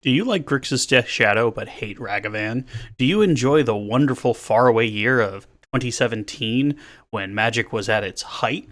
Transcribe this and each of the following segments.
Do you like Grixis Death Shadow but hate Ragavan? Do you enjoy the wonderful faraway year of 2017 when Magic was at its height?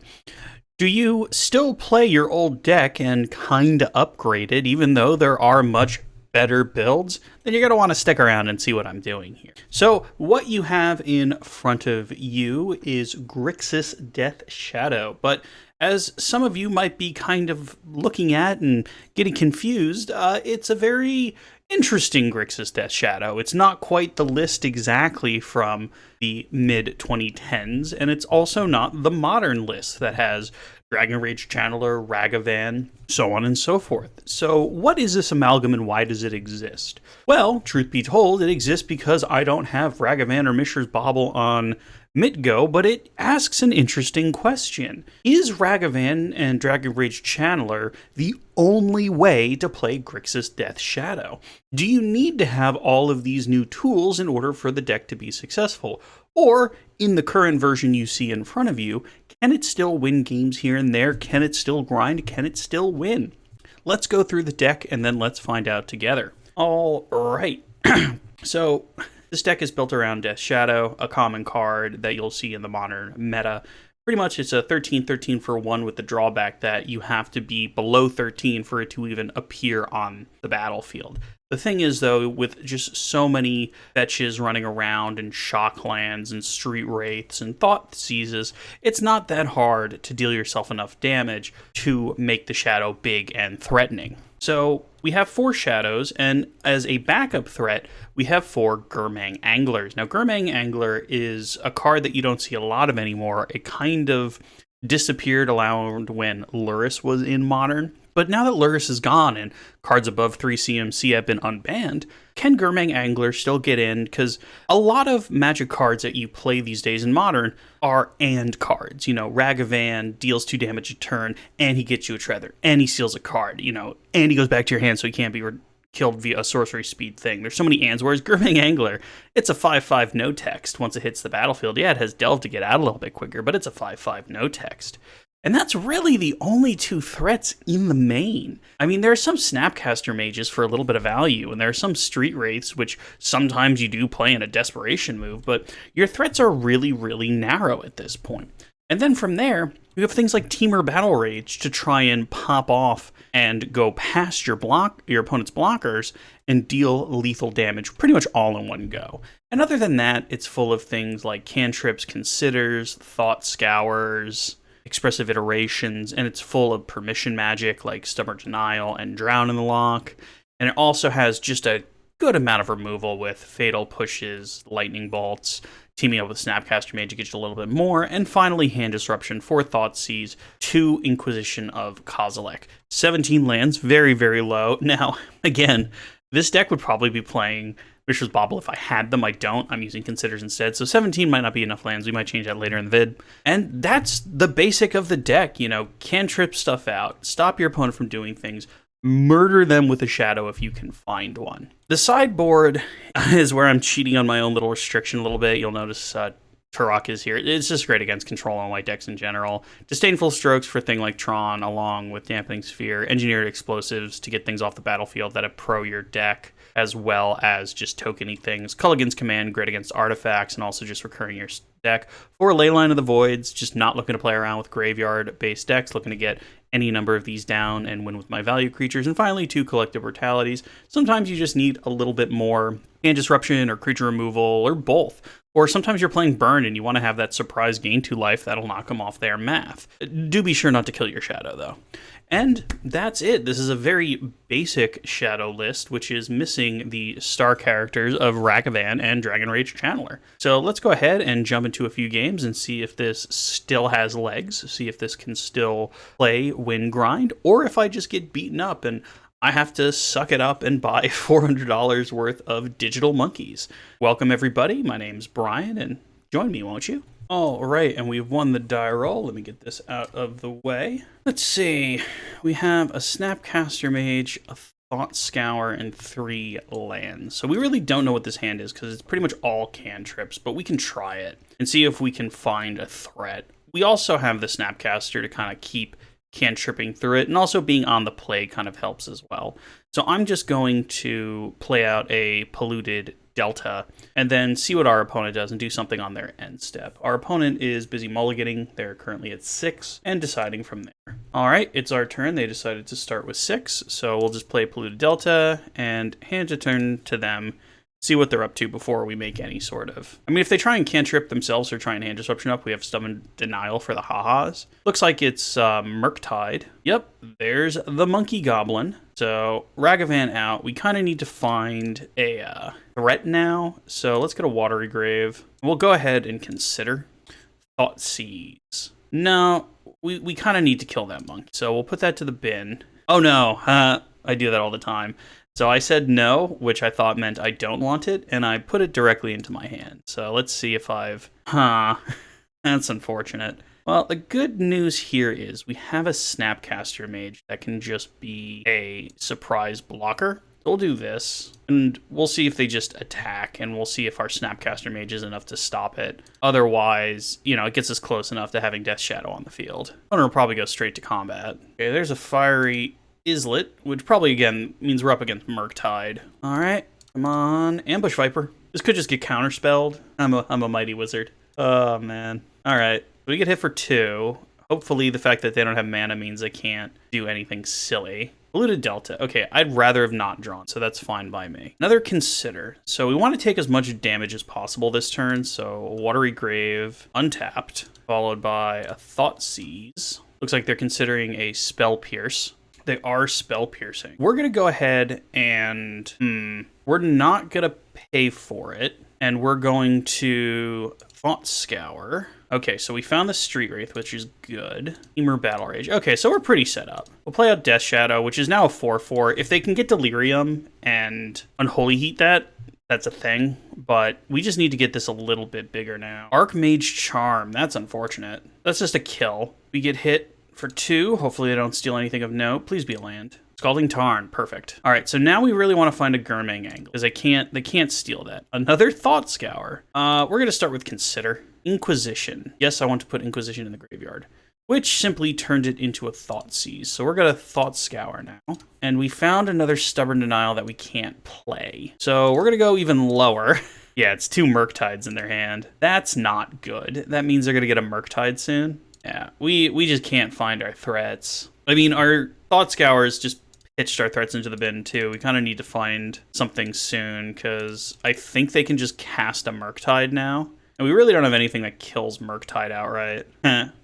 Do you still play your old deck and kinda upgrade it even though there are much better builds? Then you're going to want to stick around and see what I'm doing here. So what you have in front of you is Grixis Death Shadow, but as some of you might be kind of looking at and getting confused, it's a very interesting Grixis Death Shadow. It's not quite the list exactly from the mid-2010s, and it's also not the modern list that has Dragon Rage Channeler, Ragavan, so on and so forth. So what is this amalgam and why does it exist? Well, truth be told, it exists because I don't have Ragavan or Mishra's Bauble on MidGo, but it asks an interesting question. Is Ragavan and Dragon Rage Channeler the only way to play Grixis Death Shadow? Do you need to have all of these new tools in order for the deck to be successful? Or, in the current version you see in front of you, can it still win games here and there? Can it still grind? Can it still win? Let's go through the deck and then let's find out together. All right. So this deck is built around Death Shadow, a common card that you'll see in the modern meta. Pretty much it's a 13-13 for 1 with the drawback that you have to be below 13 for it to even appear on the battlefield. The thing is, though, with just so many fetches running around and shock lands and street wraiths and thought seizes, it's not that hard to deal yourself enough damage to make the shadow big and threatening. So we have 4 shadows, and as a backup threat, we have 4 Gurmang Anglers. Now, Gurmang Angler is a card that you don't see a lot of anymore. It kind of disappeared around when Lurrus was in Modern. But now that Lurrus is gone and cards above 3 CMC have been unbanned, can Gurmang Angler still get in? Because a lot of Magic cards that you play these days in Modern are and cards. You know, Ragavan deals 2 damage a turn, and he gets you a Treather, and he seals a card, you know, and he goes back to your hand so he can't be killed via a sorcery speed thing. There's so many ands, whereas Gurmang Angler, it's a 5/5 no text once it hits the battlefield. Yeah, it has Delve to get out a little bit quicker, but it's a 5/5 no text. And that's really the only 2 threats in the main. I mean, there are some Snapcaster Mages for a little bit of value, and there are some Street Wraiths, which sometimes you do play in a desperation move, but your threats are really, really narrow at this point. And then from there, you have things like Temur Battle Rage to try and pop off and go past your opponent's blockers and deal lethal damage pretty much all in one go. And other than that, it's full of things like cantrips, considers, thought scours, expressive iterations, and it's full of permission magic like Stubborn Denial and Drown in the Loch. And it also has just a good amount of removal with Fatal Pushes, Lightning Bolts, teaming up with Snapcaster Mage to get you a little bit more, and finally Hand Disruption, 4 Thoughtseize, 2 Inquisition of Kozilek. 17 lands, very, very low. Now, again, this deck would probably be playing Mishra's Bauble if I had them. I don't. I'm using Considers instead. So 17 might not be enough lands. We might change that later in the vid. And that's the basic of the deck. You know, cantrip stuff out, stop your opponent from doing things, murder them with a shadow if you can find one. The sideboard is where I'm cheating on my own little restriction a little bit. You'll notice Turok is here. It's just great against control on white decks in general. Disdainful Strokes for a thing like Tron, along with Dampening Sphere, Engineered Explosives to get things off the battlefield that pro your deck, as well as just tokeny things. Culligan's Command, great against artifacts, and also just recurring your deck. 4 Leyline of the Voids, just not looking to play around with graveyard-based decks, looking to get any number of these down and win with my value creatures. And finally, 2 Collective Brutalities. Sometimes you just need a little bit more hand disruption or creature removal or both. Or sometimes you're playing Burn and you want to have that surprise gain to life that'll knock them off their math. Do be sure not to kill your shadow, though. And that's it. This is a very basic shadow list, which is missing the star characters of Ragavan and Dragon Rage Channeler. So let's go ahead and jump into a few games and see if this still has legs, see if this can still play, win, grind, or if I just get beaten up and I have to suck it up and buy $400 worth of digital monkeys. Welcome, everybody. My name's Brian, and join me, won't you? All right, and we've won the die roll. Let me get this out of the way. Let's see. We have a Snapcaster Mage, a Thought Scour, and 3 lands. So we really don't know what this hand is because it's pretty much all cantrips, but we can try it and see if we can find a threat. We also have the Snapcaster to kind of keep cantripping through it, and also being on the play kind of helps as well. So I'm just going to play out a Polluted Delta and then see what our opponent does and do something on their end step. Our opponent is busy mulliganing. They're currently at 6 and deciding from there. All right, it's our turn. They decided to start with 6, so we'll just play Polluted Delta and hand a turn to them, see what they're up to before we make any sort of... I mean, if they try and cantrip themselves or try and hand disruption up, we have Stubborn Denial for the ha-has. Looks like it's Murktide. Yep, there's the Monkey Goblin. So, Ragavan out. We kind of need to find a threat now. So, let's get a Watery Grave. We'll go ahead and consider Thoughtseize. No, we kind of need to kill that monkey. So, we'll put that to the bin. Oh, no. I do that all the time. So I said no, which I thought meant I don't want it, and I put it directly into my hand. So let's see if I've... That's unfortunate. Well, the good news here is we have a Snapcaster Mage that can just be a surprise blocker. So we'll do this, and we'll see if they just attack, and we'll see if our Snapcaster Mage is enough to stop it. Otherwise, you know, it gets us close enough to having Death Shadow on the field. I'm going to probably go straight to combat. Okay, there's a Fiery Islet, which probably, again, means we're up against Murktide. All right, come on. Ambush Viper. This could just get counterspelled. I'm a mighty wizard. Oh, man. All right, we get hit for 2. Hopefully the fact that they don't have mana means they can't do anything silly. Polluted Delta. Okay, I'd rather have not drawn, so that's fine by me. Another Consider. So we want to take as much damage as possible this turn, so Watery Grave, untapped, followed by a Thoughtseize. Looks like they're considering a Spell Pierce. They are spell piercing. We're going to go ahead and, we're not going to pay for it. And we're going to Thought Scour. Okay, so we found the Street Wraith, which is good. Emer Battle Rage. Okay, so we're pretty set up. We'll play out Death Shadow, which is now a 4/4. If they can get Delirium and Unholy Heat that's a thing. But we just need to get this a little bit bigger now. Archmage Charm. That's unfortunate. That's just a kill. We get hit for 2, hopefully they don't steal anything of note. Please be a land. Scalding Tarn, perfect. All right, so now we really want to find a Gurmang angle, because they can't steal that. Another Thought Scour. We're going to start with Consider. Inquisition. Yes, I want to put Inquisition in the graveyard, which simply turned it into a Thoughtseize. So we're going to Thought Scour now. And we found another Stubborn Denial that we can't play. So we're going to go even lower. Yeah, it's 2 Murktides in their hand. That's not good. That means they're going to get a Murktide soon. Yeah, we just can't find our threats. I mean, our Thought Scours just pitched our threats into the bin, too. We kind of need to find something soon, because I think they can just cast a Murktide now. And we really don't have anything that kills Murktide outright.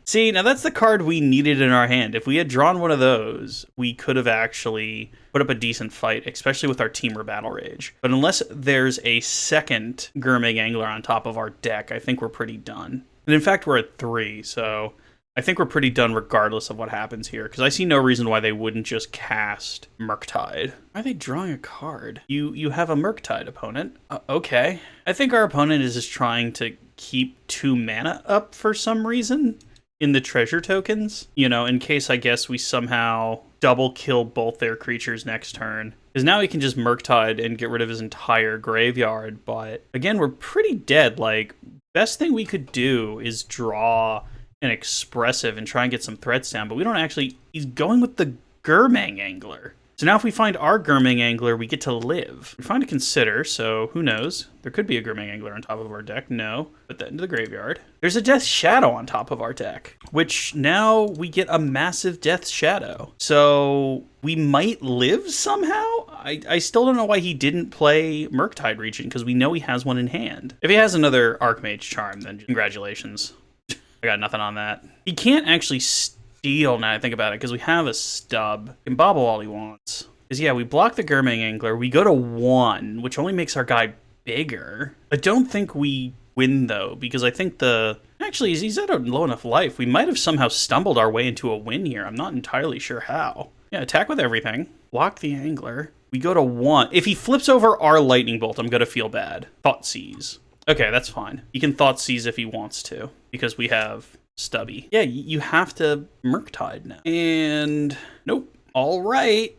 See, now that's the card we needed in our hand. If we had drawn one of those, we could have actually put up a decent fight, especially with our Teamer Battle Rage. But unless there's a second Gurmag Angler on top of our deck, I think we're pretty done. And in fact, we're at 3, so I think we're pretty done regardless of what happens here, because I see no reason why they wouldn't just cast Murktide. Why are they drawing a card? You have a Murktide opponent. Okay. I think our opponent is just trying to keep 2 mana up for some reason in the treasure tokens, you know, in case, I guess, we somehow double kill both their creatures next turn. Because now he can just Murktide and get rid of his entire graveyard, but again, we're pretty dead. Like, best thing we could do is draw an Expressive and try and get some threats down, but we don't actually... He's going with the Gurmang Angler. So now if we find our Gurmang Angler, we get to live. We find a Consider, so who knows? There could be a Gurmang Angler on top of our deck. No. Put that into the graveyard. There's a Death Shadow on top of our deck, which now we get a massive Death Shadow. So we might live somehow? I still don't know why he didn't play Murktide Regent, because we know he has one in hand. If he has another Archmage Charm, then congratulations. I got nothing on that. He can't actually steal, now I think about it, because we have a stub. He can bobble all he wants. Because, yeah, we block the Gurmang Angler. We go to 1, which only makes our guy bigger. I don't think we win, though, because I think the... Actually, he's at a low enough life. We might have somehow stumbled our way into a win here. I'm not entirely sure how. Yeah, attack with everything. Block the Angler. We go to 1. If he flips over our Lightning Bolt, I'm going to feel bad. Thoughtseize. Okay, that's fine. He can Thoughtseize if he wants to, because we have Stubby. Yeah, you have to Murktide now. And nope. All right.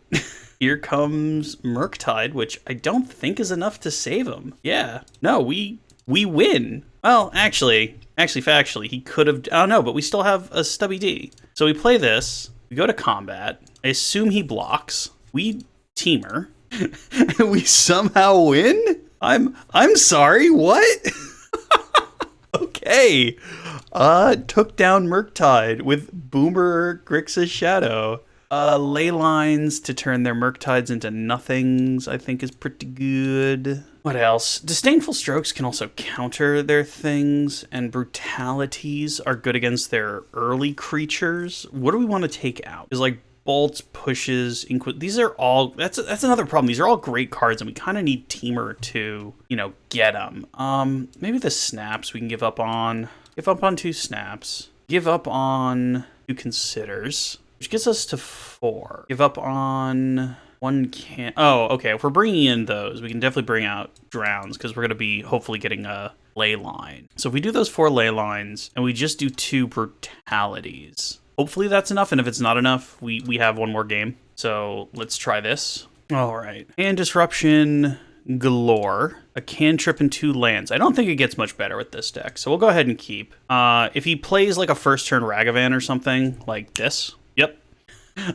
Here comes Murktide, which I don't think is enough to save him. Yeah. No, we win. Well, actually, factually, he could have... Oh, no, but we still have a Stubby D. So we play this. We go to combat. I assume he blocks. We teamer. We somehow win? I'm sorry, what? Okay. Took down Murktide with Boomer Grixis Shadow. Ley lines to turn their Murktides into nothings, I think is pretty good. What else? Disdainful Strokes can also counter their things, and Brutalities are good against their early creatures. What do we want to take out? Is like Bolts, Pushes, these are all, that's another problem. These are all great cards, and we kind of need Teamer to, you know, get them. Maybe the Snaps we can give up on. Give up on 2 Snaps. Give up on 2 Considers, which gets us to 4. Give up on 1 can. Oh, okay. If we're bringing in those, we can definitely bring out Drowns, because we're going to be hopefully getting a Ley line. So if we do those 4 Ley lines, and we just do 2 Brutalities, hopefully that's enough, and if it's not enough, we have 1 more game. So let's try this. All right. And Disruption galore. A cantrip and 2 lands. I don't think it gets much better with this deck, so we'll go ahead and keep. If he plays like a first turn Ragavan or something like this, yep,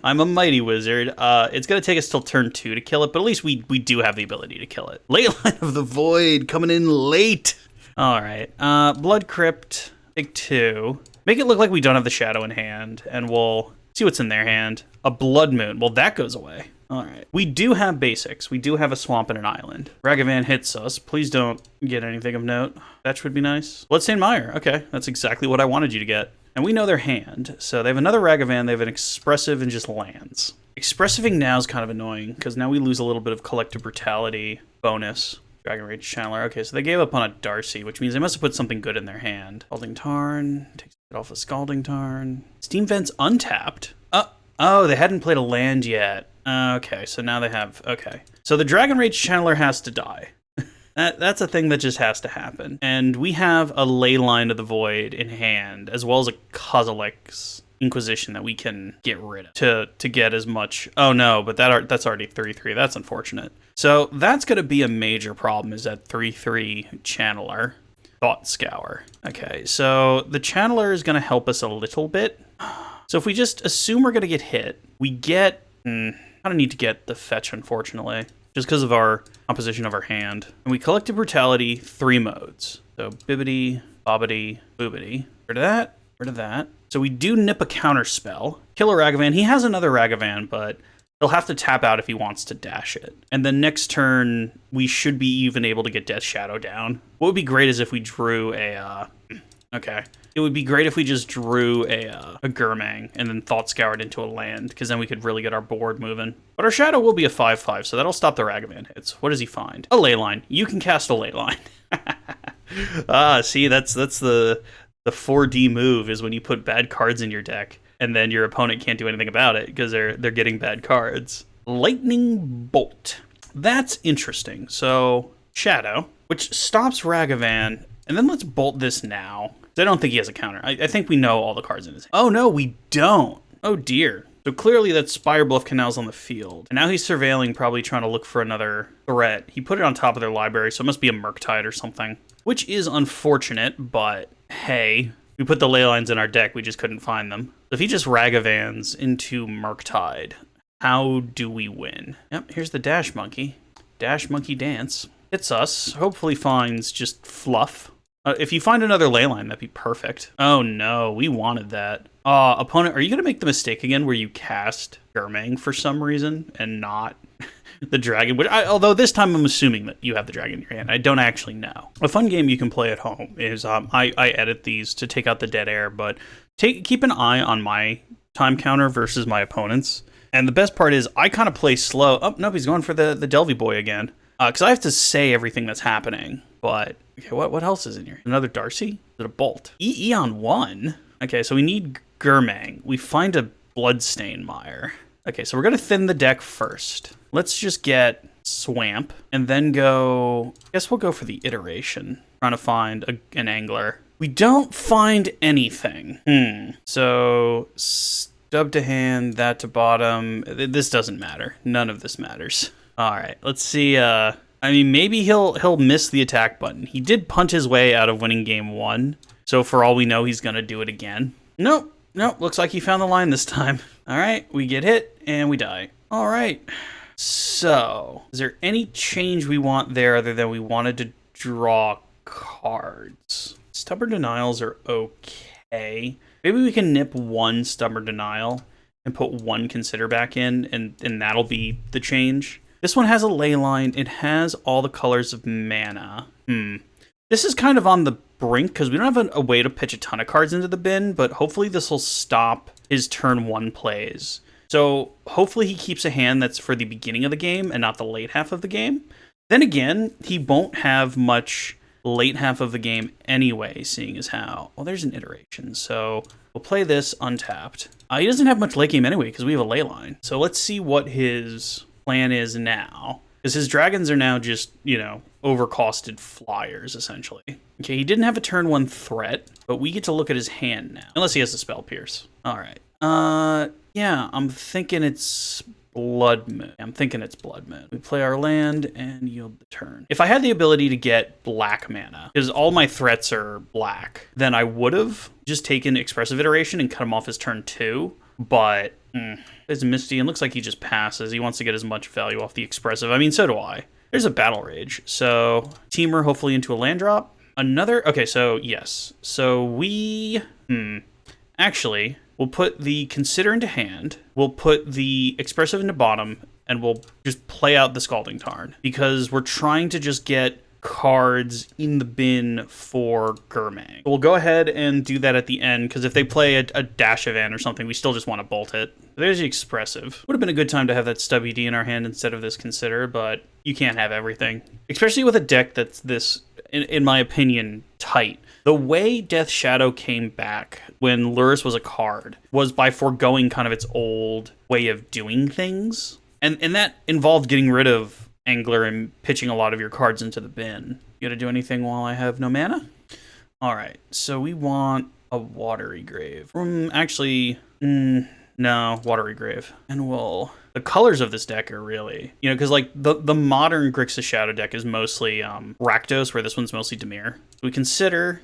I'm a mighty wizard. It's gonna take us till turn 2 to kill it, but at least we do have the ability to kill it. Leyline of the Void coming in late. All right, Blood Crypt, take 2. Make it look like we don't have the Shadow in hand, and we'll see what's in their hand. A Blood Moon. Well, that goes away. All right. We do have basics. We do have a swamp and an island. Ragavan hits us. Please don't get anything of note. Fetch would be nice. Bloodstained Mire. Okay, that's exactly what I wanted you to get. And we know their hand. So they have another Ragavan. They have an Expressive and just lands. Expressiving now is kind of annoying, because now we lose a little bit of Collective Brutality bonus. Dragon Rage Channeler. Okay, so they gave up on a Darcy, which means they must have put something good in their hand. Scalding Tarn. Takes it off a Scalding Tarn. Steam Vent's untapped. Oh, they hadn't played a land yet. Okay, so now they have... Okay. So the Dragon Rage Channeler has to die. That's a thing that just has to happen. And we have a Leyline of the Void in hand, as well as a Kozilek's Inquisition that we can get rid of to get as much... Oh no, but that's already 3-3. That's unfortunate. So that's going to be a major problem, is that 3-3 Channeler. Thought Scour. Okay, so the Channeler is going to help us a little bit. So if we just assume we're going to get hit, we get... I don't need to get the fetch, unfortunately, just because of our composition of our hand. And we collected Brutality 3 modes. So Bibbidi, Bobbidi, Boobidi. Rid of that, rid of that. So we do nip a counter spell. Kill a Ragavan. He has another Ragavan, but he'll have to tap out if he wants to dash it. And then next turn, we should be even able to get Death Shadow down. What would be great is if we drew a... Okay. It would be great if we just drew a Gurmang and then Thought Scoured into a land, because then we could really get our board moving. But our Shadow will be a 5/5, so that'll stop the Ragavan hits. What does he find? A Leyline. You can cast a Leyline. See, that's the 4D move, is when you put bad cards in your deck, and then your opponent can't do anything about it, because they're getting bad cards. Lightning Bolt. That's interesting. So, Shadow, which stops Ragavan, and then let's bolt this now. I don't think he has a counter. I think we know all the cards in his hand. Oh, no, we don't. Oh, dear. So clearly that Spire Bluff Canal's on the field. And now he's surveilling, probably trying to look for another threat. He put it on top of their library, so it must be a Murktide or something. Which is unfortunate, but hey, we put the ley lines in our deck, we just couldn't find them. So if he just Ragavans into Murktide, how do we win? Yep, here's the Dash Monkey. Dash Monkey Dance. Hits us, hopefully finds just fluff. If you find another Leyline, that'd be perfect. Oh no, we wanted that. Opponent, are you gonna make the mistake again where you cast Gurmang for some reason and not the dragon? Although this time I'm assuming that you have the dragon in your hand. I don't actually know. A fun game you can play at home is I edit these to take out the dead air, but keep an eye on my time counter versus my opponent's. And the best part is I kind of play slow. Oh, nope, he's going for the Delvey Boy again. Because I have to say everything that's happening. But, okay, what else is in here? Another Darcy? Is it a Bolt? Eon 1? Okay, so we need Gurmang. We find a Bloodstained Mire. Okay, so we're going to thin the deck first. Let's just get Swamp, and then go... I guess we'll go for the Iteration. Trying to find an Angler. We don't find anything. So, stub to hand, that to bottom. This doesn't matter. None of this matters. All right, let's see. I mean, maybe he'll miss the attack button. He did punt his way out of winning game 1, so for all we know, he's gonna do it again. Nope, looks like he found the line this time. All right, we get hit and we die. All right. So, is there any change we want there other than we wanted to draw cards? Stubborn Denials are okay. Maybe we can nip one Stubborn Denial and put one Consider back in, and that'll be the change. This one has a ley line. It has all the colors of mana. This is kind of on the brink because we don't have a way to pitch a ton of cards into the bin, but hopefully this will stop his turn 1 plays. So hopefully he keeps a hand that's for the beginning of the game and not the late half of the game. Then again, he won't have much late half of the game anyway, seeing as how. Well, there's an iteration, so we'll play this untapped. He doesn't have much late game anyway because we have a ley line. So let's see what his plan is now. Because his dragons are now just, you know, overcosted flyers, essentially. Okay, he didn't have a turn 1 threat, but we get to look at his hand now. Unless he has the Spell Pierce. All right. Yeah, I'm thinking it's Blood Moon. We play our land and yield the turn. If I had the ability to get black mana, because all my threats are black, then I would have just taken Expressive Iteration and cut him off his turn 2. But there's Misty, and looks like he just passes. He wants to get as much value off the Expressive. I mean, so do I. There's a Battle Rage. So, Teamer hopefully into a land drop. Another, okay, so yes. So we, actually, we'll put the Consider into hand. We'll put the Expressive into bottom, and we'll just play out the Scalding Tarn. Because we're trying to just get cards in the bin for Gurmang. We'll go ahead and do that at the end, because if they play a Dashavan or something, we still just want to bolt it. There's the Expressive. Would have been a good time to have that Stubby D in our hand instead of this Consider, but you can't have everything. Especially with a deck that's this, in my opinion, tight. The way Death Shadow came back when Lurrus was a card was by foregoing kind of its old way of doing things. And that involved getting rid of Angler and pitching a lot of your cards into the bin. You gotta do anything while I have no mana? Alright, so we want a Watery Grave. Actually, no, Watery Grave. And the colors of this deck are really, you know, because like the modern Grixis Shadow deck is mostly Rakdos, where this one's mostly Dimir. We consider,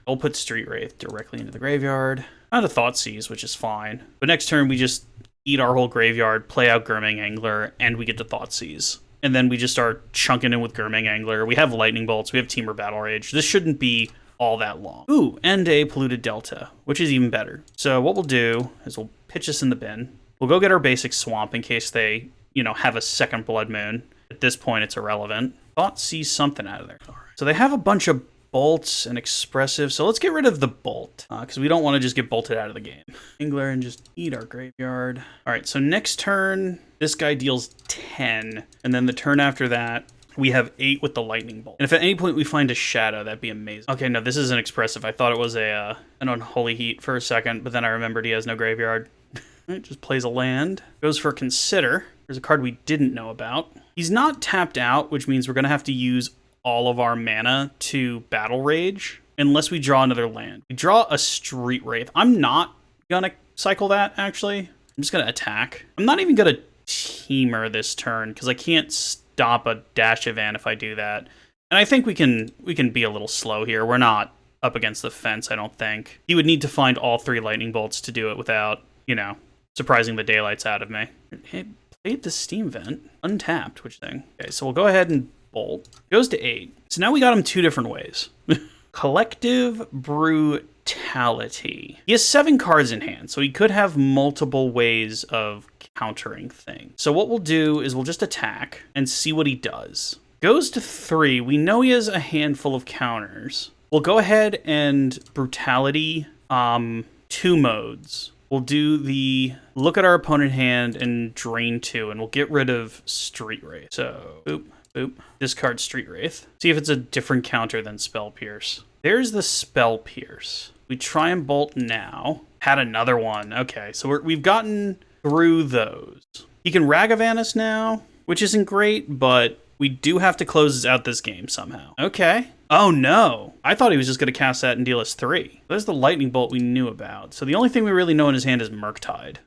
we'll put Street Wraith directly into the graveyard. Not a Thoughtseize, which is fine. But next turn we just eat our whole graveyard, play out Gurmang Angler, and we get to Thoughtseize. And then we just start chunking in with Gurmang Angler. We have Lightning Bolts, we have Teamer Battle Rage. This shouldn't be all that long. Ooh, and a Polluted Delta, which is even better. So what we'll do is we'll pitch this in the bin. We'll go get our basic Swamp in case they, you know, have a second Blood Moon. At this point, it's irrelevant. Thoughtseize something out of there. So they have a bunch of bolts and Expressive, so let's get rid of the bolt, because we don't want to just get bolted out of the game. Angler and just eat our graveyard. All right, so next turn, this guy deals 10, and then the turn after that, we have 8 with the Lightning Bolt. And if at any point we find a Shadow, that'd be amazing. Okay, no, this isn't Expressive. I thought it was an Unholy Heat for a second, but then I remembered he has no graveyard. It just plays a land. Goes for Consider. There's a card we didn't know about. He's not tapped out, which means we're going to have to use all of our mana to Battle Rage unless we draw another land. We draw a Street Wraith. I'm not going to cycle that, actually. I'm just going to attack. I'm not even going to Teamer this turn because I can't stop a Dashavan if I do that. And I think we can be a little slow here. We're not up against the fence, I don't think. He would need to find all 3 Lightning Bolts to do it without, you know, surprising the daylights out of me. Hey, played the Steam Vent. Untapped, which thing? Okay, so we'll go ahead and bolt. Goes to 8. So now we got him 2 different ways. Collective Brutality. He has 7 cards in hand, so he could have multiple ways of countering things. So what we'll do is we'll just attack and see what he does. Goes to 3. We know he has a handful of counters. We'll go ahead and Brutality 2 modes. We'll do the look at our opponent hand and drain 2, and we'll get rid of Street Wraith. So, boop, boop. Discard Street Wraith. See if it's a different counter than Spell Pierce. There's the Spell Pierce. We try and bolt now. Had another one. Okay, so we've gotten through those. He can Ragavan us now, which isn't great, but we do have to close out this game somehow. Okay. Oh no, I thought he was just going to cast that and deal us 3. There's the Lightning Bolt we knew about. So the only thing we really know in his hand is Murktide.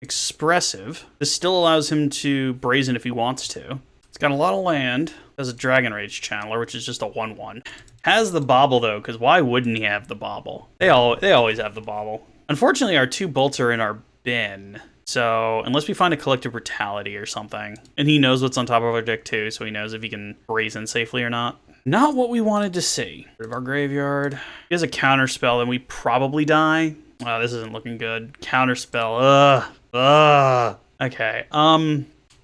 Expressive. This still allows him to Brazen if he wants to. It's got a lot of land. Has a Dragon Rage Channeler, which is just a 1/1. Has the Bobble though, because why wouldn't he have the Bobble? They always have the Bobble. Unfortunately, our 2 bolts are in our bin. So unless we find a Collective Brutality or something, and he knows what's on top of our deck too, so he knows if he can brazen safely or not. Not what we wanted to see. Rid of our graveyard. He has a counter spell, and we probably die. Oh, this isn't looking good. Counter spell. Okay.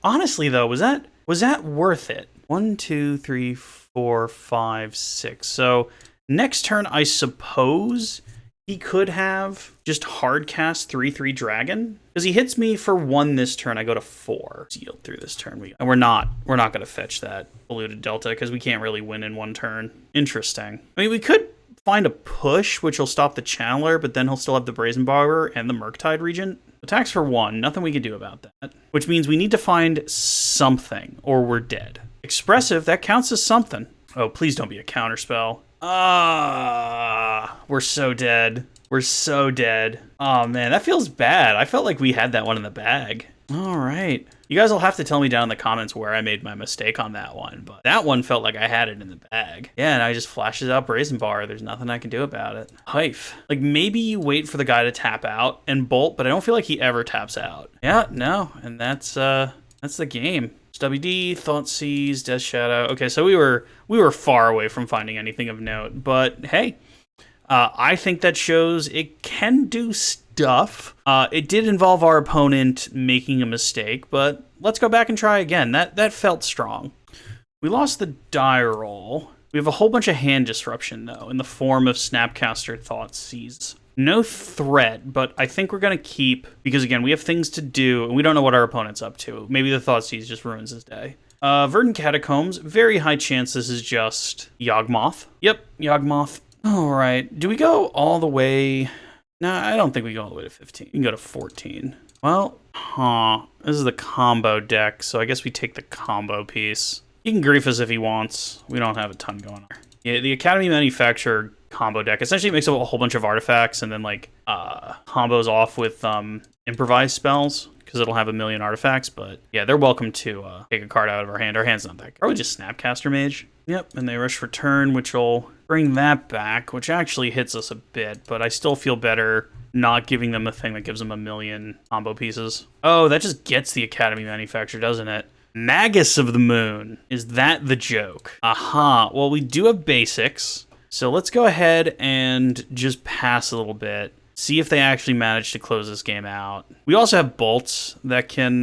Honestly though, was that worth it? 1, 2, 3, 4, 5, 6. So next turn, I suppose he could have just hard cast 3/3 dragon, because he hits me for 1 this turn. I go to 4. Yield through this turn. And we're not going to fetch that polluted delta because we can't really win in 1 turn. Interesting. I mean, we could find a push, which will stop the channeler, but then he'll still have the Brazen Borrower and the Murktide Regent. Attacks for 1. Nothing we can do about that. Which means we need to find something, or we're dead. Expressive, that counts as something. Oh, please don't be a counterspell. We're so dead. We're so dead. Oh man, that feels bad. I felt like we had that one in the bag. All right. You guys will have to tell me down in the comments where I made my mistake on that one, but that one felt like I had it in the bag. Yeah, and I just flashes out Brazen Bar. There's nothing I can do about it. Hife. Like, maybe you wait for the guy to tap out and bolt, but I don't feel like he ever taps out. Yeah, no, and that's the game. WD, Thoughtseize, Death Shadow. Okay, so we were far away from finding anything of note, but hey, I think that shows it can do stuff. It did involve our opponent making a mistake, but let's go back and try again. That felt strong. We lost the die roll. We have a whole bunch of hand disruption, though, in the form of Snapcaster Thoughtseize. No threat, but I think we're going to keep, because again, we have things to do, and we don't know what our opponent's up to. Maybe the Thoughtseize just ruins his day. Verdant Catacombs, very high chance this is just Yawgmoth. Yep, Yawgmoth. All right, do we go all the way? No, I don't think we go all the way to 15. We can go to 14. Well, this is the combo deck, so I guess we take the combo piece. He can grief us if he wants. We don't have a ton going on. Yeah, the Academy Manufacturer combo deck essentially makes up a whole bunch of artifacts and then like combos off with improvised spells because it'll have a million artifacts. But yeah, they're welcome to take a card out of our hand. Our hand's not that good. Or we just Snapcaster Mage. Yep, and they rush for turn, which will bring that back, which actually hits us a bit, but I still feel better not giving them a thing that gives them a million combo pieces. Oh, that just gets the Academy Manufacturer, doesn't it? Magus of the Moon. Is that the joke? Aha. Well, we do have basics. So let's go ahead and just pass a little bit. See if they actually manage to close this game out. We also have bolts that can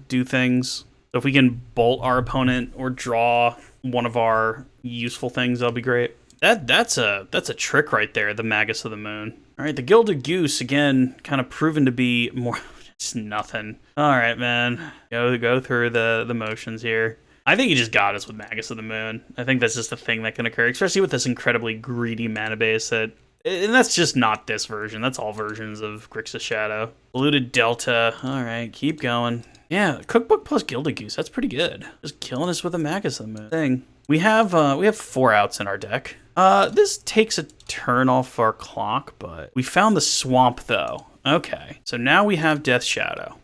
do things. So if we can bolt our opponent or draw one of our useful things, that'll be great. That's a trick right there, the Magus of the Moon. All right, the Gilded Goose, again, kind of proven to be more... It's nothing. All right, man. Go through the motions here. I think he just got us with Magus of the Moon. I think that's just a thing that can occur, especially with this incredibly greedy mana base and that's just not this version. That's all versions of Grixis Shadow. Polluted Delta. All right, keep going. Yeah, Cookbook plus Gilded Goose. That's pretty good. Just killing us with a Magus of the Moon thing. We have 4 outs in our deck. This takes a turn off our clock, but we found the swamp though. Okay, so now we have Death Shadow.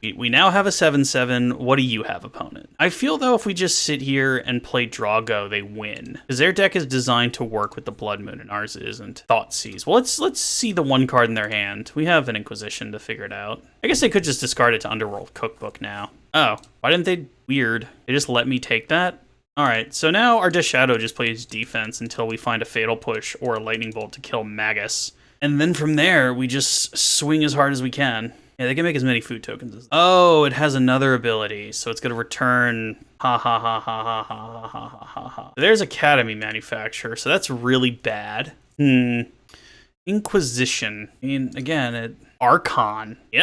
We now have a 7/7. What do you have, opponent? I feel, though, if we just sit here and play Drago, they win. Because their deck is designed to work with the Blood Moon, and ours isn't. Thoughtseize. Well, let's see the one card in their hand. We have an Inquisition to figure it out. I guess they could just discard it to Underworld Cookbook now. Oh, why didn't they? Weird. They just let me take that? Alright, so now our Death Shadow just plays defense until we find a Fatal Push or a Lightning Bolt to kill Magus. And then from there, we just swing as hard as we can. Yeah, they can make as many food tokens as... Oh, it has another ability, so it's going to return... Ha ha ha ha ha ha ha ha ha ha. There's Academy Manufacturer, so that's really bad. Inquisition. I mean, again, Archon. We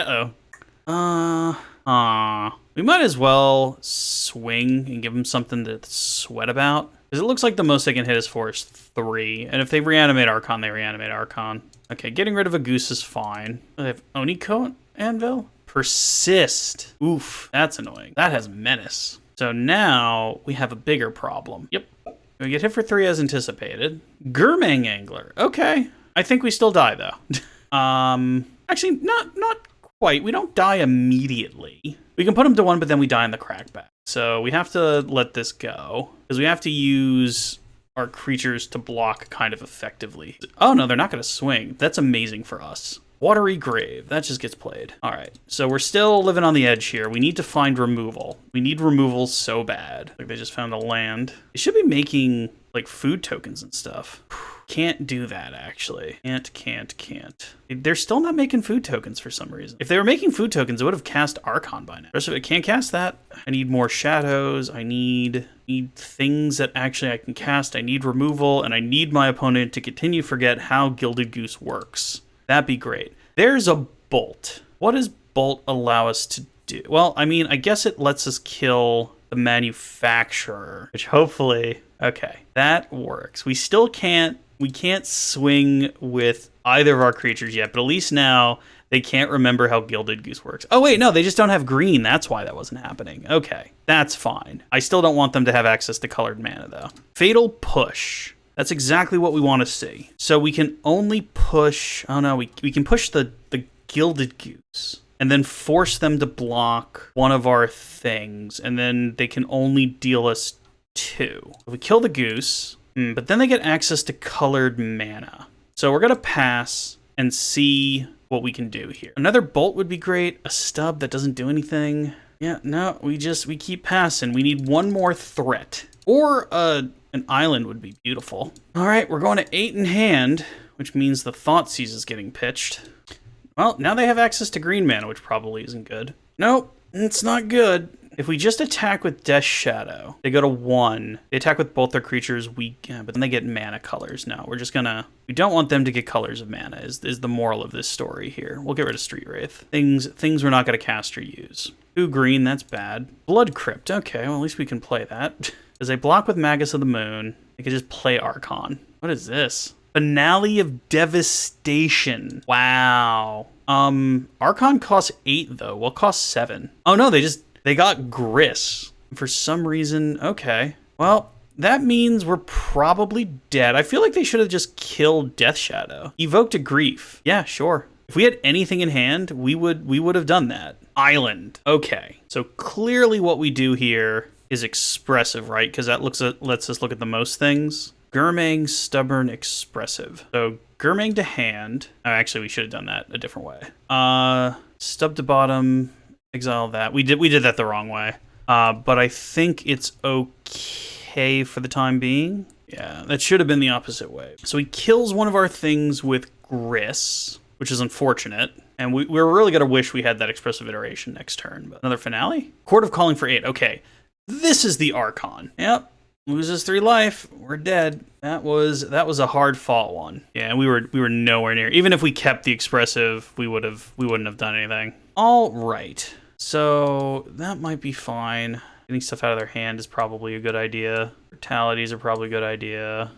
might as well swing and give them something to sweat about. Because it looks like the most they can hit us for is 3. And if they reanimate Archon, they reanimate Archon. Okay, getting rid of a goose is fine. They have Oniko Anvil? Persist. Oof, that's annoying. That has Menace. So now we have a bigger problem. Yep. We get hit for 3 as anticipated. Gurmang Angler. Okay. I think we still die, though. Actually, not quite. We don't die immediately. We can put him to 1, but then we die in the crackback. So we have to let this go. Because we have to use our creatures to block kind of effectively. Oh, no, they're not going to swing. That's amazing for us. Watery Grave. That just gets played. All right. So we're still living on the edge here. We need to find removal. We need removal so bad. Like they just found a land. They should be making like food tokens and stuff. Can't do that, actually. Can't. They're still not making food tokens for some reason. If they were making food tokens, it would have cast Archon by now. Rest of it can't cast that. I need more shadows. I need things that actually I can cast. I need removal, and I need my opponent to continue to forget how Gilded Goose works. That'd be great. There's a Bolt. What does Bolt allow us to do? Well, I mean, I guess it lets us kill the manufacturer, which hopefully... Okay, that works. We still can't swing with either of our creatures yet, but at least now they can't remember how Gilded Goose works. Oh wait, no, they just don't have green. That's why that wasn't happening. Okay, that's fine. I still don't want them to have access to colored mana though. Fatal Push. That's exactly what we want to see. So we can only push, oh no, we can push the Gilded Goose and then force them to block one of our things, and then they can only deal us 2. We kill the goose, but then they get access to colored mana. So we're gonna pass and see what we can do here. Another Bolt would be great. A stub that doesn't do anything. Yeah, no, we keep passing. We need one more threat. Or an island would be beautiful. All right, we're going to 8 in hand, which means the Thoughtseize is getting pitched. Well, now they have access to green mana, which probably isn't good. Nope, it's not good. If we just attack with Death Shadow, they go to 1. They attack with both their creatures, but then they get mana colors. No, we don't want them to get colors of mana, is the moral of this story here. We'll get rid of Street Wraith. Things we're not going to cast or use. 2 green, that's bad. Blood Crypt, okay, well at least we can play that. As they block with Magus of the Moon, they can just play Archon. What is this? Finale of Devastation. Wow. Archon costs 8 though. What costs 7? Oh no, they got Grixis. For some reason, okay. Well, that means we're probably dead. I feel like they should have just killed Death Shadow. Evoked a Grief. Yeah, sure. If we had anything in hand, we would have done that. Island. Okay. So clearly what we do here is expressive, right? Because that lets us look at the most things. Gurmang, Stubborn, Expressive. So Gurmang to hand. Oh, actually, we should have done that a different way. Stub to bottom. Exile that. We did that the wrong way. But I think it's okay for the time being. Yeah, that should have been the opposite way. So he kills one of our things with Grixis, which is unfortunate. And we're really going to wish we had that expressive iteration next turn. But another finale? Court of Calling for 8. Okay. This is the Archon. Yep. Loses 3 life. We're dead. That was a hard fought one. Yeah, and we were nowhere near. Even if we kept the expressive, we wouldn't have done anything. All right. So that might be fine. Getting stuff out of their hand is probably a good idea. Brutalities are probably a good idea.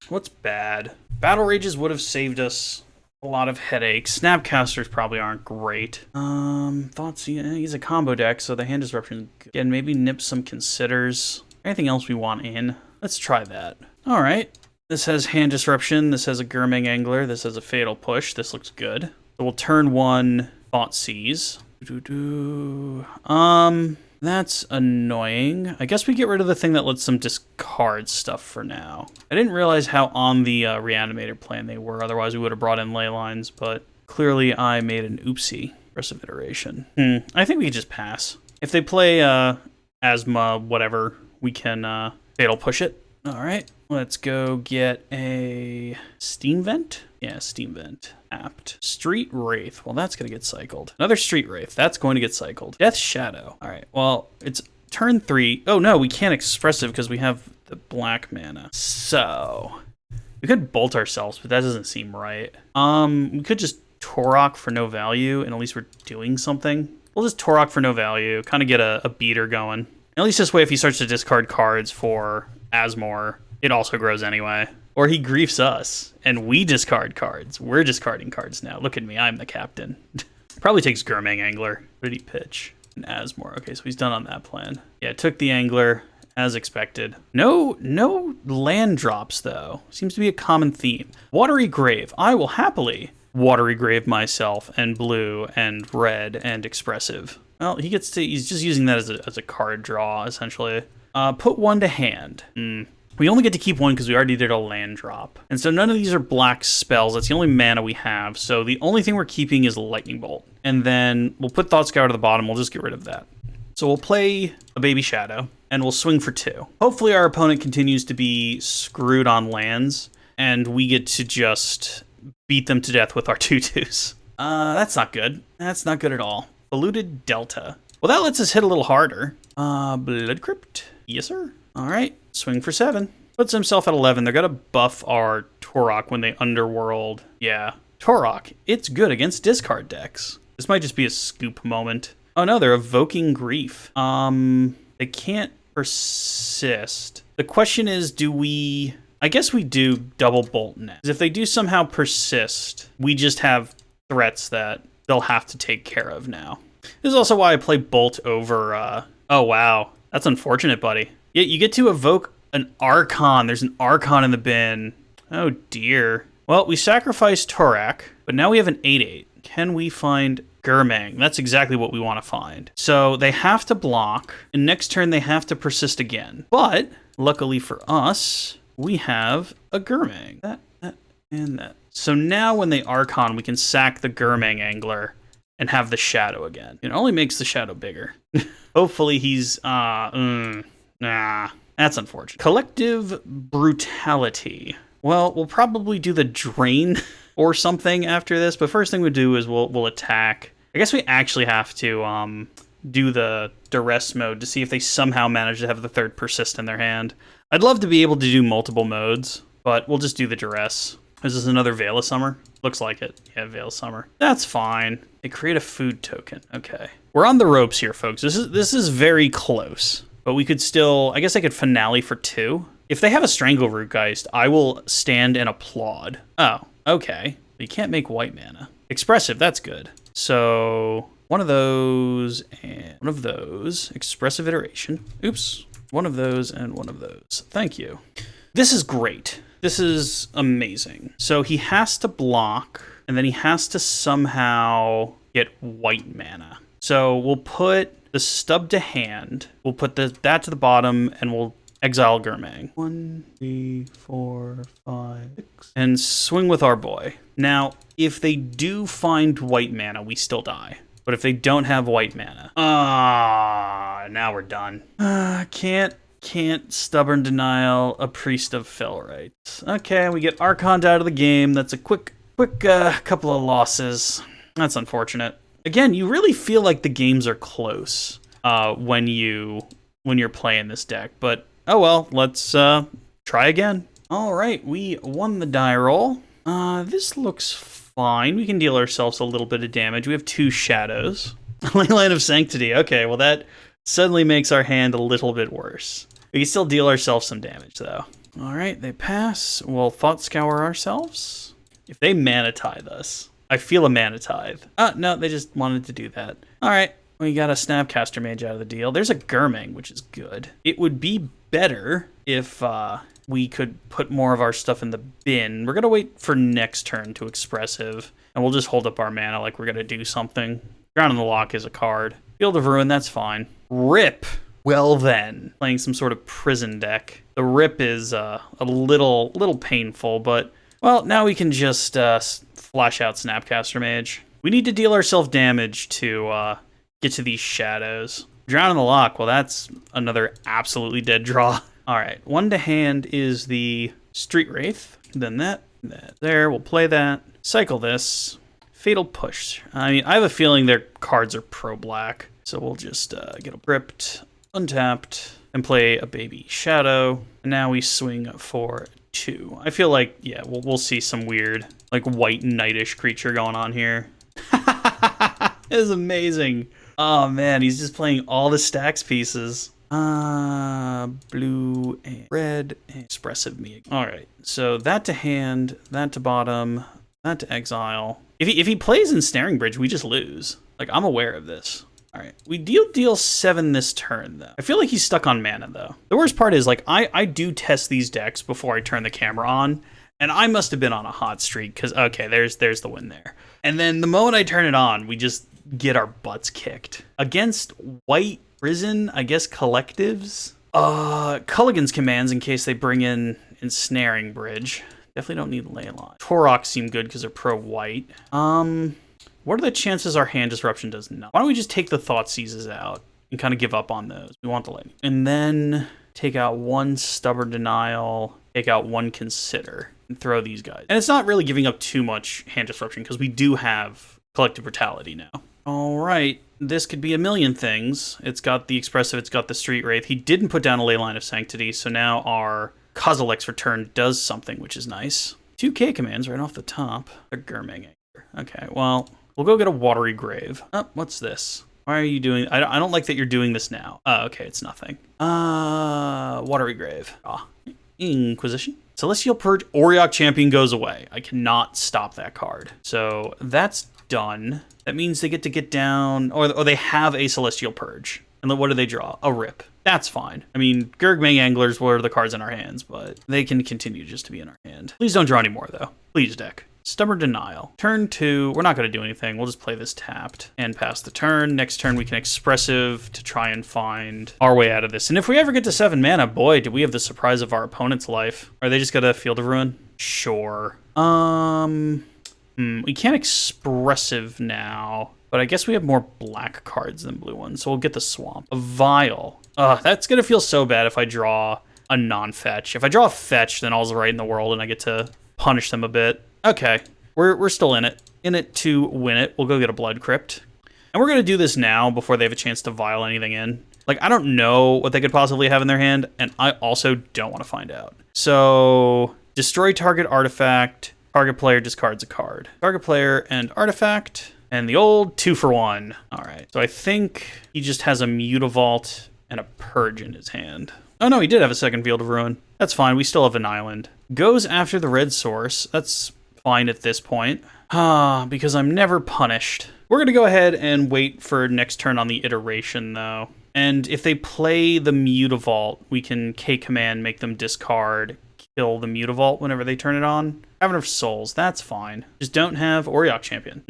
What's bad? Battle Rages would have saved us a lot of headaches. Snapcasters probably aren't great. Thoughts, yeah, he's a combo deck, so the hand disruption. Again, maybe nip some Considers. Anything else we want in? Let's try that. All right. This has hand disruption. This has a Gurmang Angler. This has a Fatal Push. This looks good. So we'll turn 1 Thoughtseize. That's annoying. I guess we get rid of the thing that lets them discard stuff for now. I didn't realize how on the Reanimator plan they were. Otherwise, we would have brought in ley lines, but clearly I made an oopsie. Rest of iteration. I think we could just pass. If they play Asthma, whatever, we can Fatal Push it. All right, let's go get a Steam Vent. Yeah, Steam Vent. Apt. Street Wraith. Well, that's going to get cycled. Another Street Wraith. That's going to get cycled. Death Shadow. All right, well, it's turn 3. Oh, no, we can't Expressive because we have the black mana. So, we could Bolt ourselves, but that doesn't seem right. We could just Torok for no value, and at least we're doing something. We'll just Torok for no value, kind of get a beater going. At least this way, if he starts to discard cards for Asmore, it also grows anyway. Or he griefs us, and we discard cards. We're discarding cards now. Look at me, I'm the captain. Probably takes Gurmang Angler. What did he pitch? An Asmore. Okay, so he's done on that plan. Yeah, took the Angler, as expected. No land drops, though. Seems to be a common theme. Watery Grave. I will happily Watery Grave myself, and blue, and red, and expressive. Well, he's just using that as a card draw, essentially. Put 1 to hand. We only get to keep one because we already did a land drop. And so none of these are black spells. That's the only mana we have. So the only thing we're keeping is Lightning Bolt. And then we'll put Thought Scour to the bottom. We'll just get rid of that. So we'll play a Baby Shadow, and we'll swing for 2. Hopefully our opponent continues to be screwed on lands, and we get to just beat them to death with our 2/2s. That's not good. That's not good at all. Polluted Delta. Well, that lets us hit a little harder. Blood Crypt. Yes, sir. All right. Swing for 7. Puts himself at 11. They're going to buff our Torok when they Underworld. Yeah. Torok. It's good against discard decks. This might just be a scoop moment. Oh, no. They're evoking Grief. They can't persist. The question is, do we... I guess we do double Bolt next. If they do somehow persist, we just have threats that they'll have to take care of now. This is also why I play Bolt over... Oh, wow. That's unfortunate, buddy. Yeah, you get to evoke an Archon. There's an Archon in the bin. Oh, dear. Well, we sacrificed Torak, but now we have an 8/8. Can we find Gurmang? That's exactly what we want to find. So they have to block, and next turn they have to persist again. But, luckily for us, we have a Gurmang. That, and that. So now when they Archon, we can sack the Gurmang Angler and have the Shadow again. It only makes the Shadow bigger. Hopefully he's, nah, that's unfortunate. Collective Brutality. Well, we'll probably do the Drain or something after this, but first thing we do is we'll attack. I guess we actually have to do the Duress mode to see if they somehow manage to have the 3rd Persist in their hand. I'd love to be able to do multiple modes, but we'll just do the Duress. Is this another Veil of Summer? Looks like it. Yeah, Veil of Summer. That's fine. They create a food token. Okay. We're on the ropes here, folks. This is very close. But we could still... I guess I could Finale for 2. If they have a Strangleroot Geist, I will stand and applaud. Oh, okay. You can't make white mana. Expressive, that's good. So, one of those and one of those. Expressive Iteration. Oops. One of those and one of those. Thank you. This is great. This is amazing. So he has to block, and then he has to somehow get white mana. So we'll put the stub to hand, we'll put that to the bottom, and we'll exile Gurmang. 1, 3, 4, 5, 6. And swing with our boy. Now, if they do find white mana, we still die. But if they don't have white mana... now we're done. Can't Stubborn Denial a Priest of Felright. Okay, we get Archon out of the game. That's a quick couple of losses. That's unfortunate. Again, you really feel like the games are close when you're playing this deck. But oh well, let's try again. All right, we won the die roll. This looks fine. We can deal ourselves a little bit of damage. We have 2 shadows. Land of Sanctity. Okay, well that suddenly makes our hand a little bit worse. We can still deal ourselves some damage, though. All right, they pass. We'll Thought Scour ourselves. If they Mana Tithe us, I feel a Mana Tithe. No, they just wanted to do that. All right, we got a Snapcaster Mage out of the deal. There's a Gurmang, which is good. It would be better if we could put more of our stuff in the bin. We're going to wait for next turn to Expressive, and we'll just hold up our mana like we're going to do something. Ground in the Lock is a card. Field of Ruin, that's fine. Rip. Well then, playing some sort of prison deck. The Rip is a little painful, but, well, now we can just flash out Snapcaster Mage. We need to deal ourselves damage to get to these shadows. Drown in the Lock, well, that's another absolutely dead draw. All right, 1 to hand is the Street Wraith. Then that there, we'll play that. Cycle this. Fatal Push. I mean, I have a feeling their cards are pro-black, so we'll just get a Ripped, untapped, and play a Baby Shadow. And now we swing for 2. I feel like, yeah, we'll see some weird, like, white knightish creature going on here. It is amazing. Oh, man, he's just playing all the stacks pieces. Blue and red and Expressive me. All right, so that to hand, that to bottom, that to exile. If he plays Ensnaring Bridge, we just lose. Like, I'm aware of this. All right, we deal 7 this turn, though. I feel like he's stuck on mana, though. The worst part is, like, I do test these decks before I turn the camera on, and I must have been on a hot streak, because, okay, there's the win there. And then the moment I turn it on, we just get our butts kicked. Against white prison, I guess, collectives. Culligan's commands in case they bring in Ensnaring Bridge. Definitely don't need Leyline. Torok seem good because they're pro-white. What are the chances our hand disruption does not? Why don't we just take the Thoughtseizes out and kind of give up on those? We want the lightning. And then take out one Stubborn Denial, take out one Consider, and throw these guys. And it's not really giving up too much hand disruption because we do have Collective Brutality now. All right, this could be a million things. It's got the Expressive, it's got the Street Wraith. He didn't put down a Leyline of Sanctity, so now our Kozilek's Return does something, which is nice. 2K commands right off the top. A Gurmag Anchor. Okay, well, we'll go get a Watery Grave. Oh, what's this? Why are you doing... I don't like that you're doing this now. Oh, okay, it's nothing. Watery Grave. Inquisition. Celestial Purge. Auriok Champion goes away. I cannot stop that card. So that's done. That means they get down... Or they have a Celestial Purge. And then what do they draw? A Rip. That's fine. I mean, Gurmag Anglers were the cards in our hands, but they can continue just to be in our hand. Please don't draw any more, though. Please, deck. Stubborn Denial. Turn 2, we're not going to do anything. We'll just play this tapped and pass the turn. Next turn, we can Expressive to try and find our way out of this. And if we ever get to 7 mana, boy, do we have the surprise of our opponent's life. Are they just going to Field of Ruin? Sure. We can't Expressive now, but I guess we have more black cards than blue ones, so we'll get the Swamp. A Vial. That's going to feel so bad if I draw a non-fetch. If I draw a fetch, then all's right in the world, and I get to punish them a bit. Okay, we're still in it. In it to win it. We'll go get a Blood Crypt. And we're going to do this now before they have a chance to vial anything in. Like, I don't know what they could possibly have in their hand, and I also don't want to find out. So, destroy target artifact. Target player discards a card. Target player and artifact. And the old 2-for-1. All right, so I think he just has a Mutavault and a Purge in his hand. Oh, no, he did have a second Field of Ruin. That's fine. We still have an island. Goes after the red source. That's fine at this point. Because I'm never punished. We're going to go ahead and wait for next turn on the iteration, though. And if they play the Mutavault, we can K-command, make them discard, kill the Mutavault whenever they turn it on. I have enough souls. That's fine. Just don't have Auriok Champion.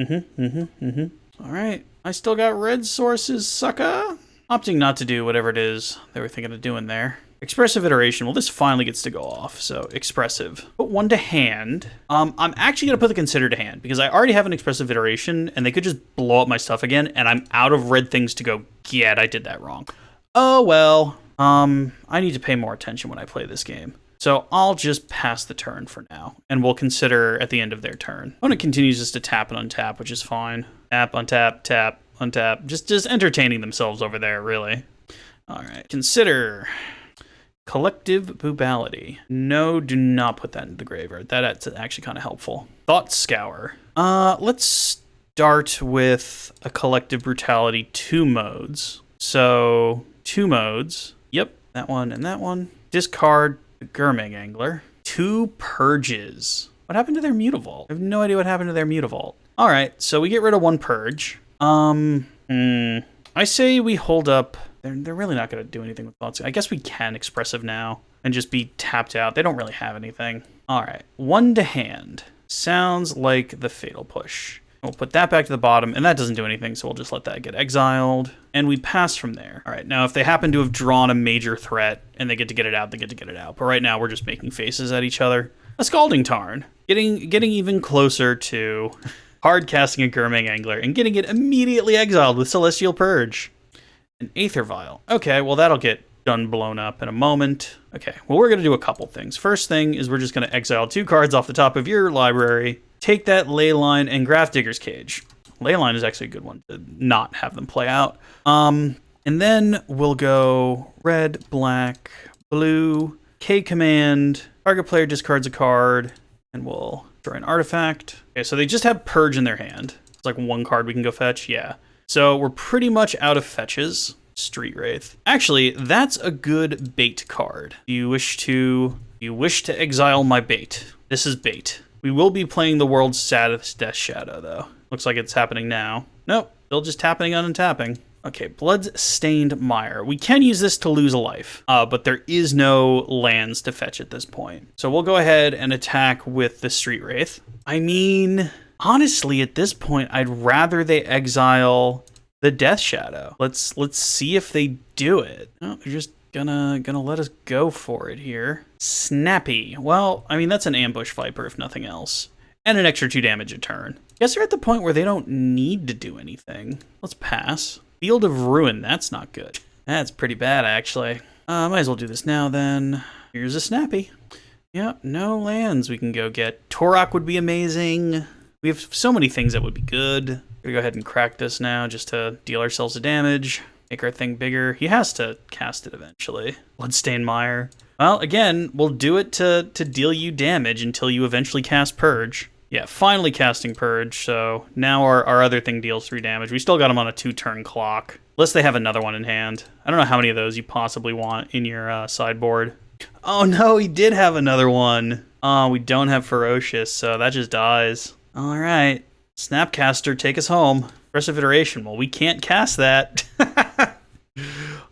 All right. I still got red sources, sucker. Opting not to do whatever it is they were thinking of doing there. Expressive Iteration. Well, this finally gets to go off, so Expressive. Put one to hand. I'm actually going to put the Consider to hand, because I already have an Expressive Iteration, and they could just blow up my stuff again, and I'm out of red things to go get. I did that wrong. Oh, well. I need to pay more attention when I play this game. So I'll just pass the turn for now, and we'll consider at the end of their turn. Opponent continues just to tap and untap, which is fine. Tap, untap, tap, untap. Just entertaining themselves over there, really. All right. Consider... Collective Brutality. No, do not put that into the graveyard. That's actually kind of helpful. Thought Scour. Let's start with a Collective Brutality 2 modes. So, 2 modes. Yep, that one and that one. Discard the Gurmag Angler. 2 Purges. What happened to their Mutavault? I have no idea what happened to their Mutavault. All right, so we get rid of 1 Purge. I say we hold up... They're really not going to do anything with thoughts. I guess we can Expressive now and just be tapped out. They don't really have anything. All right. 1 to hand. Sounds like the Fatal Push. We'll put that back to the bottom, and that doesn't do anything, so we'll just let that get exiled. And we pass from there. All right. Now, if they happen to have drawn a major threat and they get to get it out, they get to get it out. But right now, we're just making faces at each other. A Scalding Tarn. Getting even closer to hard casting a Gurmag Angler and getting it immediately exiled with Celestial Purge. An Aether Vial. Okay, well, that'll get done blown up in a moment. Okay, well, we're going to do a couple things. First thing is we're just going to exile 2 cards off the top of your library, take that Leyline and Grafdigger's Cage. Leyline is actually a good one to not have them play out. And then we'll go red, black, blue, K-command, target player discards a card, and we'll draw an artifact. Okay, so they just have Purge in their hand. It's like 1 card we can go fetch, yeah. So we're pretty much out of fetches. Street Wraith. Actually, that's a good bait card. Do you wish to exile my bait? This is bait. We will be playing the world's saddest Death Shadow, though. Looks like it's happening now. Nope, still just tapping on and tapping. Okay, Blood-Stained Mire. We can use this to lose a life, but there is no lands to fetch at this point. So we'll go ahead and attack with the Street Wraith. I mean... honestly, at this point, I'd rather they exile the Death Shadow. Let's see if they do it. Oh, they're just gonna let us go for it here. Snappy. Well, I mean, that's an ambush viper if nothing else. And an extra 2 damage a turn. Guess they're at the point where they don't need to do anything. Let's pass. Field of Ruin, that's not good. That's pretty bad, actually. Might as well do this now, then. Here's a Snappy. Yep, no lands we can go get. Torok would be amazing. We have so many things that would be good. We're gonna go ahead and crack this now just to deal ourselves a damage. Make our thing bigger. He has to cast it eventually. Bloodstained Mire. Well, again, we'll do it to deal you damage until you eventually cast Purge. Yeah, finally casting Purge, so now our other thing deals 3 damage. We still got him on a 2-turn clock. Unless they have another one in hand. I don't know how many of those you possibly want in your sideboard. Oh no, he did have another one. We don't have Ferocious, so that just dies. Alright, Snapcaster, take us home. Aggressive Iteration, well, we can't cast that.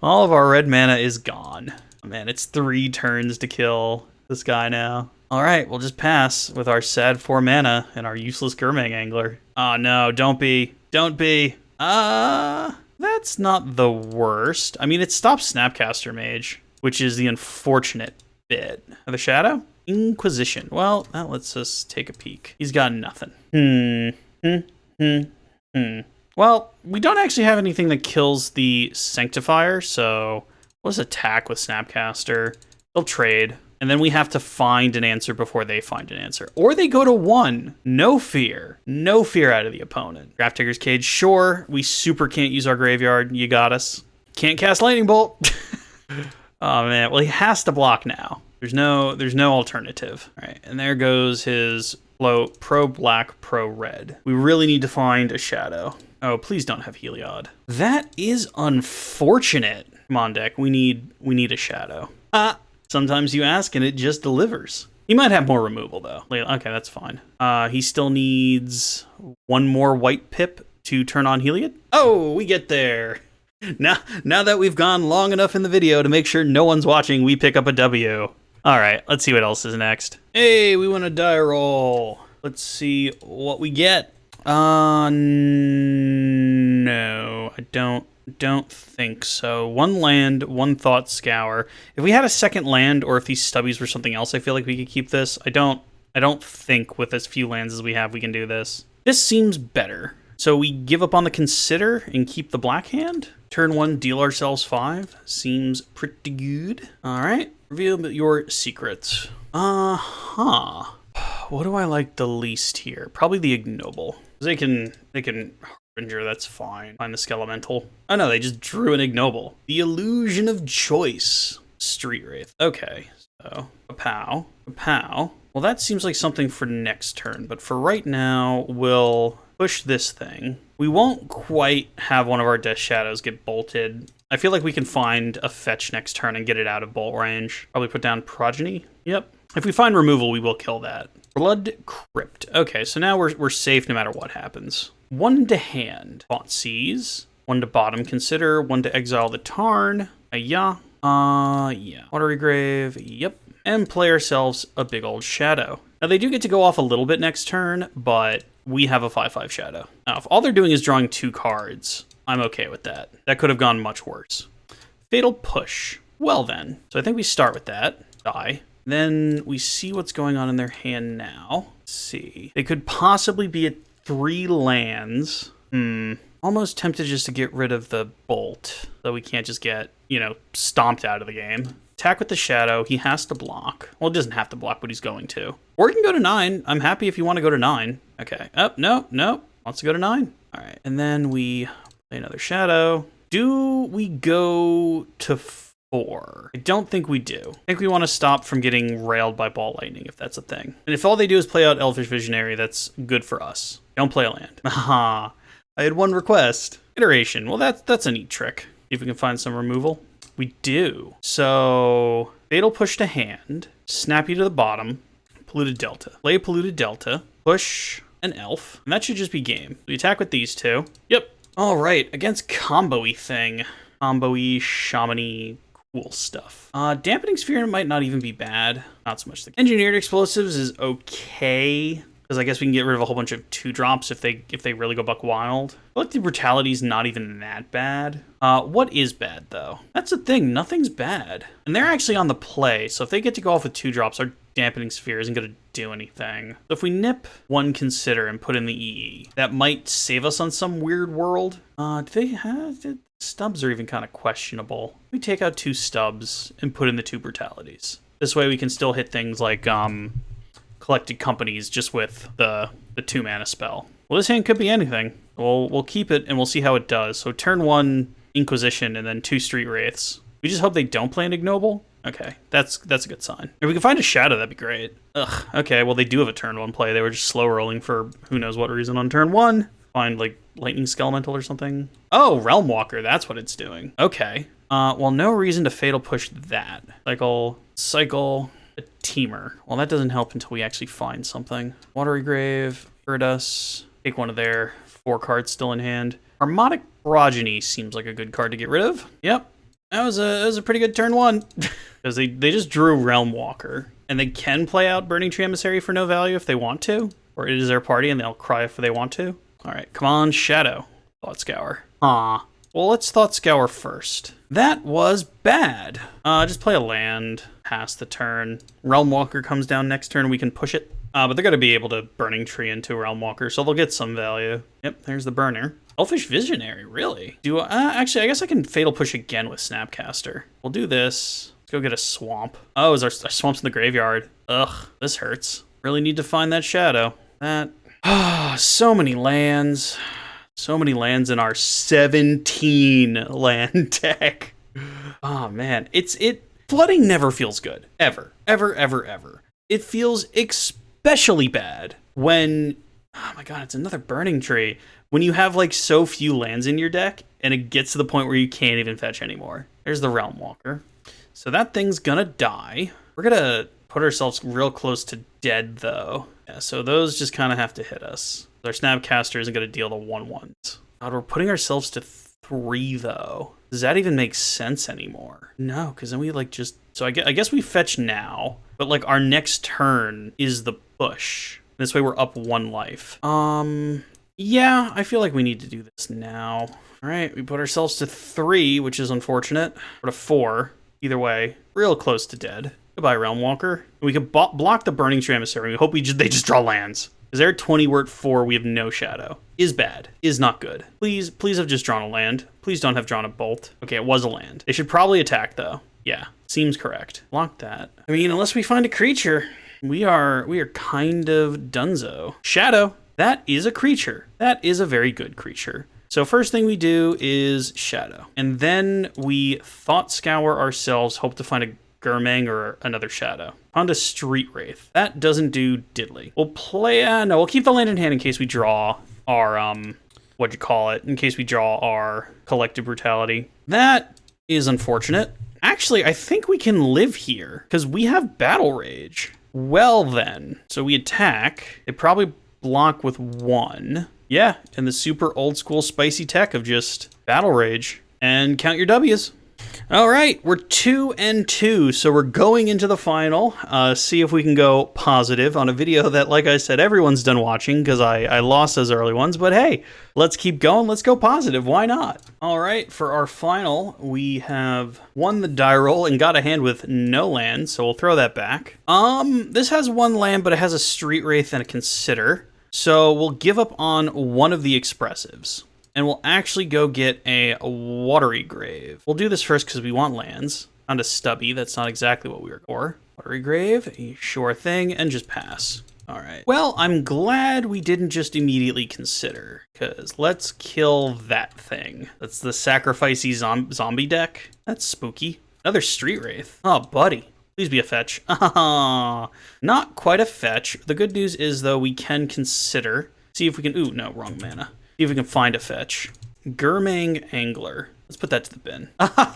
All of our red mana is gone. Oh, man, it's 3 turns to kill this guy now. Alright, we'll just pass with our sad 4 mana and our useless Gurmag Angler. Oh no, don't be. Don't be. That's not the worst. I mean, it stops Snapcaster Mage, which is the unfortunate bit. The Shadow? Inquisition. Well, that lets us take a peek. He's got nothing. Well, we don't actually have anything that kills the Sanctifier, so let's attack with Snapcaster. They'll trade, and then we have to find an answer before they find an answer. Or they go to 1. No fear. No fear out of the opponent. Grafdigger's Cage, sure. We super can't use our graveyard. You got us. Can't cast Lightning Bolt. Oh, man. Well, he has to block now. There's no alternative. All right, and there goes his pro black, pro red. We really need to find a Shadow. Oh, please don't have Heliod. That is unfortunate. Come on, deck. We need a Shadow. Sometimes you ask and it just delivers. He might have more removal though. Okay, that's fine. He still needs 1 more white pip to turn on Heliod. Oh, we get there. Now that we've gone long enough in the video to make sure no one's watching, we pick up a W. All right, let's see what else is next. Hey, we won a die roll. Let's see what we get. No, I don't think so. 1 land, 1 Thought Scour. If we had a second land, or if these stubbies were something else, I feel like we could keep this. I don't think with as few lands as we have, we can do this. This seems better. So we give up on the Consider and keep the black hand. Turn 1, deal ourselves 5. Seems pretty good. All right, reveal your secrets. What do I like the least here? Probably the Ignoble. They can Harbinger, that's fine. Find the Skelemental. Oh no, they just drew an Ignoble. The Illusion of Choice. Street Wraith. Okay, so a pow. Well, that seems like something for next turn, but for right now, we'll push this thing. We won't quite have one of our Death Shadows get bolted. I feel like we can find a fetch next turn and get it out of bolt range. Probably put down Progeny. Yep. If we find removal, we will kill that. Blood Crypt. Okay, so now we're safe no matter what happens. 1 to hand. Thoughtseize. 1 to bottom Consider. 1 to exile the Tarn. Yeah. Watery Grave. Yep. And play ourselves a big old Shadow. Now, they do get to go off a little bit next turn, but we have a 5/5 Shadow. Now, if all they're doing is drawing 2 cards, I'm okay with that. That could have gone much worse. Fatal Push. Well, then. So I think we start with that. Die. Then we see what's going on in their hand now. Let's see. They could possibly be at 3 lands. Almost tempted just to get rid of the Bolt, so we can't just get, stomped out of the game. Attack with the Shadow. He has to block. Well, he doesn't have to block, but he's going to. Or he can go to 9. I'm happy if you want to go to 9. Okay. Oh, no. Wants to go to 9. All right. And then we play another Shadow. Do we go to 4? I don't think we do. I think we want to stop from getting railed by Ball Lightning, if that's a thing. And if all they do is play out Elfish Visionary, that's good for us. Don't play a land. Haha. I had 1 request. Iteration. Well, that's a neat trick. See if we can find some removal. We do. So, Fatal Push to hand. Snappy to the bottom. Polluted Delta. Play Polluted Delta. Push an Elf. And that should just be game. We attack with these 2. Yep. All right. Against combo-y thing. Combo-y, shaman-y, cool stuff. Dampening Sphere might not even be bad. Not so much. The Engineered Explosives is okay, because I guess we can get rid of a whole bunch of 2-drops if they really go buck wild. I feel like the brutality's not even that bad. What is bad, though? That's the thing. Nothing's bad. And they're actually on the play, so if they get to go off with 2-drops, our dampening sphere isn't going to do anything. So if we nip 1 Consider and put in the EE, that might save us on some weird world. Do they have... Stubs are even kind of questionable. We take out 2 stubs and put in the 2 brutalities. This way we can still hit things like collected companies just with the 2-mana spell. Well, this hand could be anything. We'll keep it and we'll see how it does. So turn 1 Inquisition and then 2 Street Wraiths. We just hope they don't play an Ignoble. Okay, that's a good sign. If we can find a Shadow, that'd be great. Ugh. Okay, well they do have a turn 1 play. They were just slow rolling for who knows what reason on turn 1. Find like Lightning Skelemental or something. Oh, Realm Walker, that's what it's doing. Okay. Well, no reason to Fatal Push that. Cycle a Teamer. Well, that doesn't help until we actually find something. Watery Grave, Urdus, take one of their 4 cards still in hand. Harmonic Progeny seems like a good card to get rid of. Yep, that was a pretty good turn 1. Because they just drew Realm Walker. And they can play out Burning Tree Emissary for no value if they want to. Or it is their party and they'll cry if they want to. Alright, come on, Shadow. Thought Scour. Aw. Well, let's Thought Scour first. That was bad. Just play a land, pass the turn. Realm Walker comes down next turn, we can push it. But they're going to be able to Burning Tree into Realm Walker, so they'll get some value. Yep, there's the burner. Elfish Visionary, really? Actually, I guess I can Fatal Push again with Snapcaster. We'll do this. Let's go get a Swamp. Oh, is our Swamp's in the graveyard. Ugh, this hurts. Really need to find that Shadow. So many lands. So many lands in our 17 land deck. Oh man, flooding never feels good. Ever. It feels especially bad when, oh my god, it's another Burning Tree. When you have like so few lands in your deck and it gets to the point where you can't even fetch anymore. There's the Realm Walker. So that thing's gonna die. We're gonna put ourselves real close to dead though. Yeah, so those just kind of have to hit us. Our Snapcaster isn't going to deal the 1/1s. God, we're putting ourselves to 3, though. Does that even make sense anymore? No, because then we, like, just... So I guess we fetch now, but, like, our next turn is the push. This way we're up 1 life. Yeah, I feel like we need to do this now. All right, we put ourselves to 3, which is unfortunate. Or to 4. Either way, real close to dead. Goodbye, Realm Walker. We could block the Burning Tree Emissary. We hope they just draw lands. Is there 20 we're at 4? We have no Shadow. Is bad. Is not good. Please have just drawn a land. Please don't have drawn a Bolt. Okay, it was a land. They should probably attack though. Yeah, seems correct. Block that. I mean, unless we find a creature, we are kind of dunzo. Shadow. That is a creature. That is a very good creature. So first thing we do is Shadow, and then we Thought Scour ourselves. Hope to find a Gurmang or another Shadow. On to Street Wraith. That doesn't do diddly. We'll keep the land in hand in case we draw our, in case we draw our Collective Brutality. That is unfortunate. Actually, I think we can live here, because we have Battle Rage. Well then. So we attack. They probably block with 1. Yeah, and the super old school spicy tech of just Battle Rage. And count your W's. All right, we're 2-2, so we're going into the final. See if we can go positive on a video that, like I said, everyone's done watching because I lost those early ones. But hey, let's keep going. Let's go positive. Why not? All right, for our final, we have won the die roll and got a hand with no land, so we'll throw that back. This has 1 land, but it has a Street Wraith and a Consider. So we'll give up on one of the expressives. And we'll actually go get a Watery Grave. We'll do this first because we want lands. Found a Stubby. That's not exactly what we were for. Watery Grave, a sure thing, and just pass. All right. Well, I'm glad we didn't just immediately Consider, because let's kill that thing. That's the sacrificey zombie deck. That's spooky. Another Street Wraith. Oh, buddy. Please be a fetch. Not quite a fetch. The good news is, though, we can Consider. See if we can... Ooh, no, wrong mana. See if we can find a fetch. Gurmang Angler. Let's put that to the bin.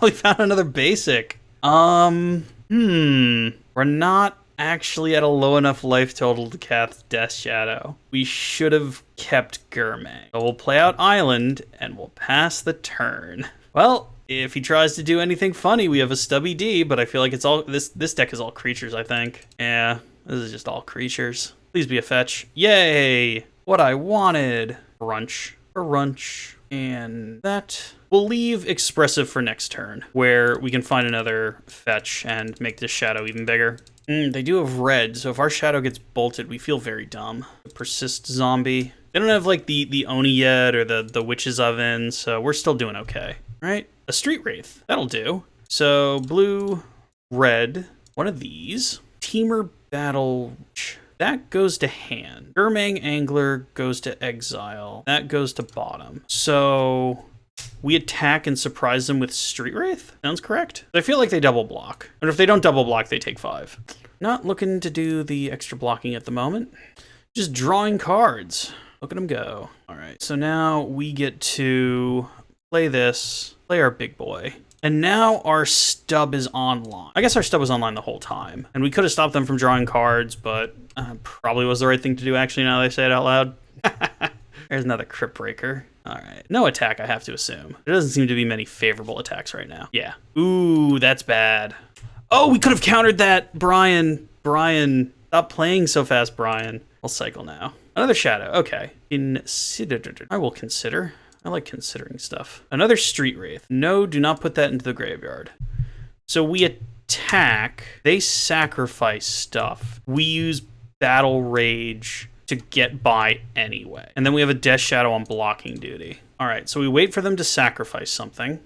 We found another basic. We're not actually at a low enough life total to cast Death Shadow. We should have kept Gurmang. So we'll play out Island, and we'll pass the turn. Well, if he tries to do anything funny, we have a Stubby D, but I feel like it's all... This deck is all creatures, I think. Yeah, this is just all creatures. Please be a fetch. Yay! What I wanted. Brunch. A runch. And that. We'll leave Expressive for next turn, where we can find another fetch and make this shadow even bigger. They do have red, so if our shadow gets bolted, we feel very dumb. The Persist zombie. They don't have like the Oni yet or the Witch's Oven, so we're still doing okay. Right? A Street Wraith. That'll do. So blue, red, one of these. Teamer Battle. That goes to hand. Gurmang Angler goes to exile. That goes to bottom. So we attack and surprise them with Street Wraith? Sounds correct. I feel like they double block. And if they don't double block, they take 5. Not looking to do the extra blocking at the moment. Just drawing cards. Look at them go. All right, so now we get to play this, play our big boy. And now our stub is online. I guess our stub was online the whole time. And we could have stopped them from drawing cards, but probably was the right thing to do, actually, now that I say it out loud. There's another Crypt Breaker. All right. No attack, I have to assume. There doesn't seem to be many favorable attacks right now. Yeah. Ooh, that's bad. Oh, we could have countered that, Brian. Brian, stop playing so fast, Brian. I'll cycle now. Another shadow. Okay. Consider. I will consider. I like considering stuff. Another Street Wraith. No, do not put that into the graveyard. So we attack. They sacrifice stuff. We use Battle Rage to get by anyway. And then we have a Death Shadow on blocking duty. All right, so we wait for them to sacrifice something.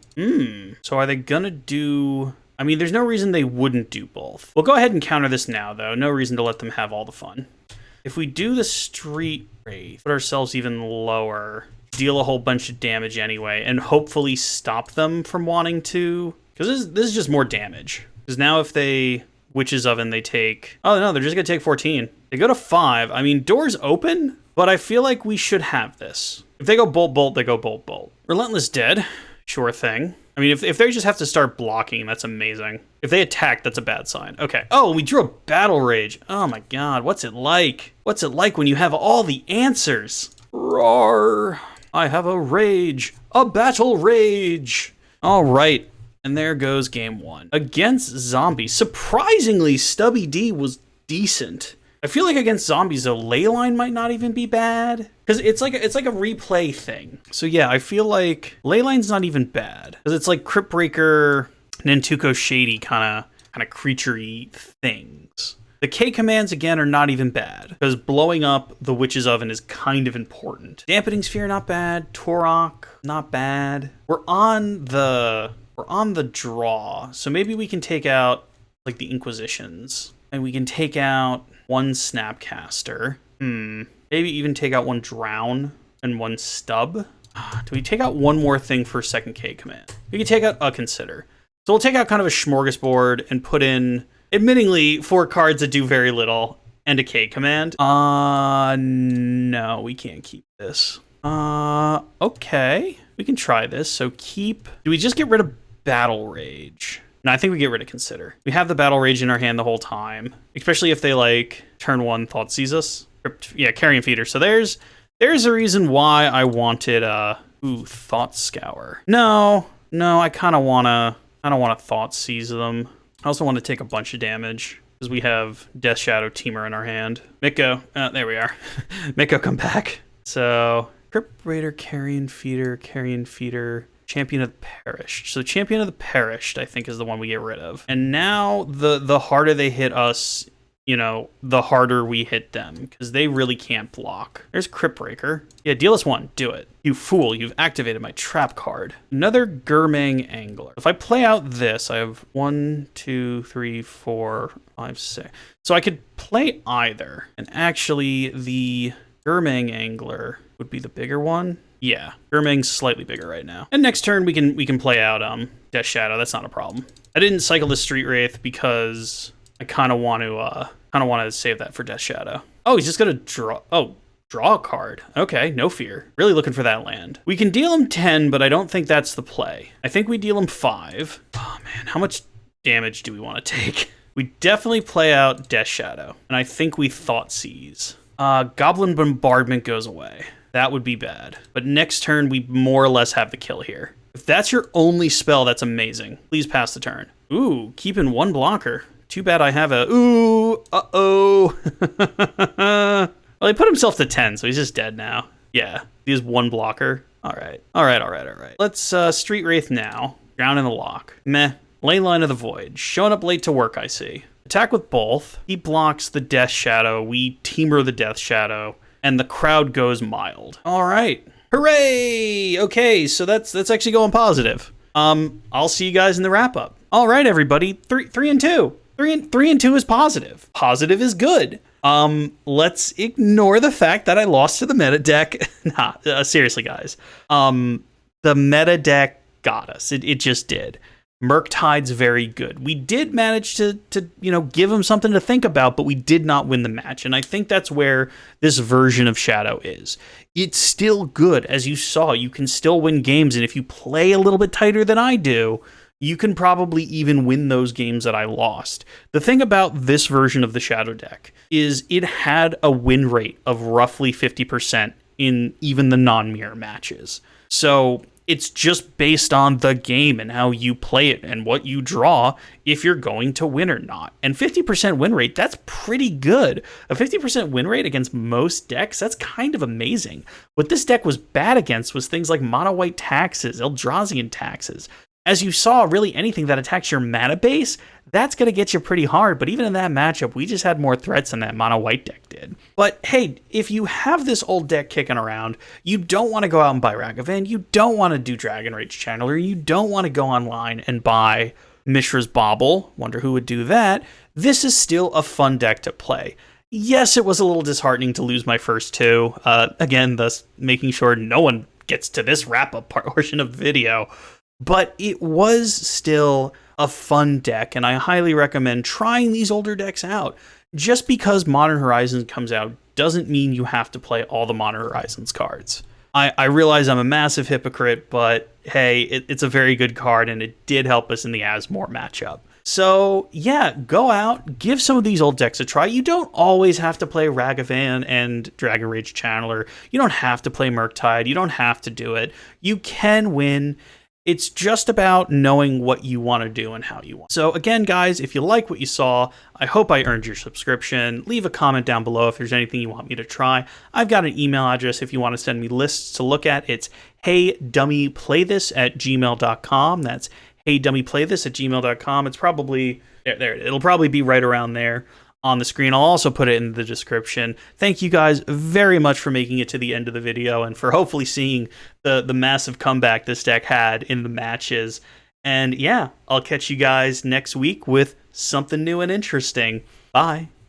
So are they gonna do... I mean, there's no reason they wouldn't do both. We'll go ahead and counter this now, though. No reason to let them have all the fun. If we do the Street Wraith, put ourselves even lower, deal a whole bunch of damage anyway, and hopefully stop them from wanting to... Because this is just more damage. Because now if they... Witch's Oven, they take... Oh, no, they're just going to take 14. They go to 5. I mean, door's open, but I feel like we should have this. If they go bolt, bolt, they go bolt, bolt. Relentless Dead. Sure thing. I mean, if they just have to start blocking, that's amazing. If they attack, that's a bad sign. Okay. Oh, we drew a Battle Rage. Oh my god, what's it like? What's it like when you have all the answers? Roar. I have a rage. A Battle Rage. All right. And there goes game 1. Against zombies. Surprisingly, Stubby D was decent. I feel like against zombies, though, Leyline might not even be bad. Because it's like a replay thing. So yeah, I feel like Leyline's not even bad. Because it's like Crypt Breaker, Nantuko Shady kind of creature-y things. The K commands, again, are not even bad. Because blowing up the Witch's Oven is kind of important. Dampening Sphere, not bad. Torok, not bad. We're on the draw. So maybe we can take out, like, the Inquisitions. And we can take out one Snapcaster. Maybe even take out one Drown and one Stub. Do we take out one more thing for second K command? We can take out a Consider. So we'll take out kind of a smorgasbord and put in, admittingly, 4 cards that do very little and a K command. No, we can't keep this. Okay. We can try this. So keep... Do we just get rid of Battle Rage? No, I think we get rid of Consider. We have the Battle Rage in our hand the whole time, especially if they, like, turn 1 Thoughtseize us. Yeah, Carrion Feeder. So there's a reason why I wanted, Thought Scour. No, I kind of want to Thoughtseize them. I also want to take a bunch of damage, because we have Death Shadow Teamer in our hand. Mikko, there we are. Mikko, come back. So, Crypt Raider, Carrion Feeder, Champion of the Perished. So Champion of the Perished, I think, is the one we get rid of. And now the harder they hit us, you know, the harder we hit them, because they really can't block. There's Crypt Breaker. Yeah, deal us 1. Do it. You fool, you've activated my trap card. Another Gurmang Angler. If I play out this, I have 1, 2, 3, 4, 5, 6. So I could play either. And actually, the Gurmang Angler would be the bigger one. Yeah, Gurmang's slightly bigger right now. And next turn we can play out Death Shadow. That's not a problem. I didn't cycle the Street Wraith because I kind of want to save that for Death Shadow. Oh, he's just gonna draw. Oh, draw a card. Okay, no fear. Really looking for that land. We can deal him 10, but I don't think that's the play. I think we deal him 5. Oh man, how much damage do we want to take? We definitely play out Death Shadow, and I think we Thoughtseize. Goblin Bombardment goes away. That would be bad. But next turn, we more or less have the kill here. If that's your only spell, that's amazing. Please pass the turn. Ooh, keeping 1 blocker. Too bad I have a... Ooh, uh-oh. Well, he put himself to 10, so he's just dead now. Yeah, he has 1 blocker. All right. Let's Street Wraith now. Drown in the Lock. Meh. Leyline of the Void. Showing up late to work, I see. Attack with both. He blocks the Death Shadow. We Teamer the Death Shadow. And the crowd goes mild. All right. Hooray! Okay, so that's actually going positive. I'll see you guys in the wrap-up. All right, everybody. 3 and 2. 3 and 2 is positive. Positive is good. Let's ignore the fact that I lost to the meta deck. Seriously, guys. The meta deck got us. It just did. Murktide's very good. We did manage to give him something to think about, but we did not win the match. And I think that's where this version of Shadow is. It's still good. As you saw, you can still win games. And if you play a little bit tighter than I do, you can probably even win those games that I lost. The thing about this version of the Shadow deck is it had a win rate of roughly 50% in even the non-mirror matches. So it's just based on the game and how you play it and what you draw if you're going to win or not. And 50% win rate, that's pretty good. A 50% win rate against most decks, that's kind of amazing. What this deck was bad against was things like Mono White Taxes, Eldrazian Taxes. As you saw, really anything that attacks your mana base, that's going to get you pretty hard. But even in that matchup, we just had more threats than that mono white deck did. But hey, if you have this old deck kicking around, you don't want to go out and buy Ragavan, you don't want to do Dragon Rage Channeler, you don't want to go online and buy Mishra's Bauble. Wonder who would do that. This is still a fun deck to play. Yes, it was a little disheartening to lose my first 2. Again, thus making sure no one gets to this wrap-up portion of the video. But it was still a fun deck, and I highly recommend trying these older decks out. Just because Modern Horizons comes out doesn't mean you have to play all the Modern Horizons cards. I realize I'm a massive hypocrite, but hey, it's a very good card, and it did help us in the Asmore matchup. So yeah, go out, give some of these old decks a try. You don't always have to play Ragavan and Dragon Rage Channeler. You don't have to play Murktide. You don't have to do it. You can win. It's just about knowing what you want to do and how you want. So again, guys, if you like what you saw, I hope I earned your subscription. Leave a comment down below if there's anything you want me to try. I've got an email address if you want to send me lists to look at. It's HeyDummyPlayThis@gmail.com. That's HeyDummyPlayThis@gmail.com. It's probably there. It'll probably be right around there on the screen. I'll also put it in the description. Thank you guys very much for making it to the end of the video and for hopefully seeing the massive comeback this deck had in the matches. And yeah, I'll catch you guys next week with something new and interesting. Bye.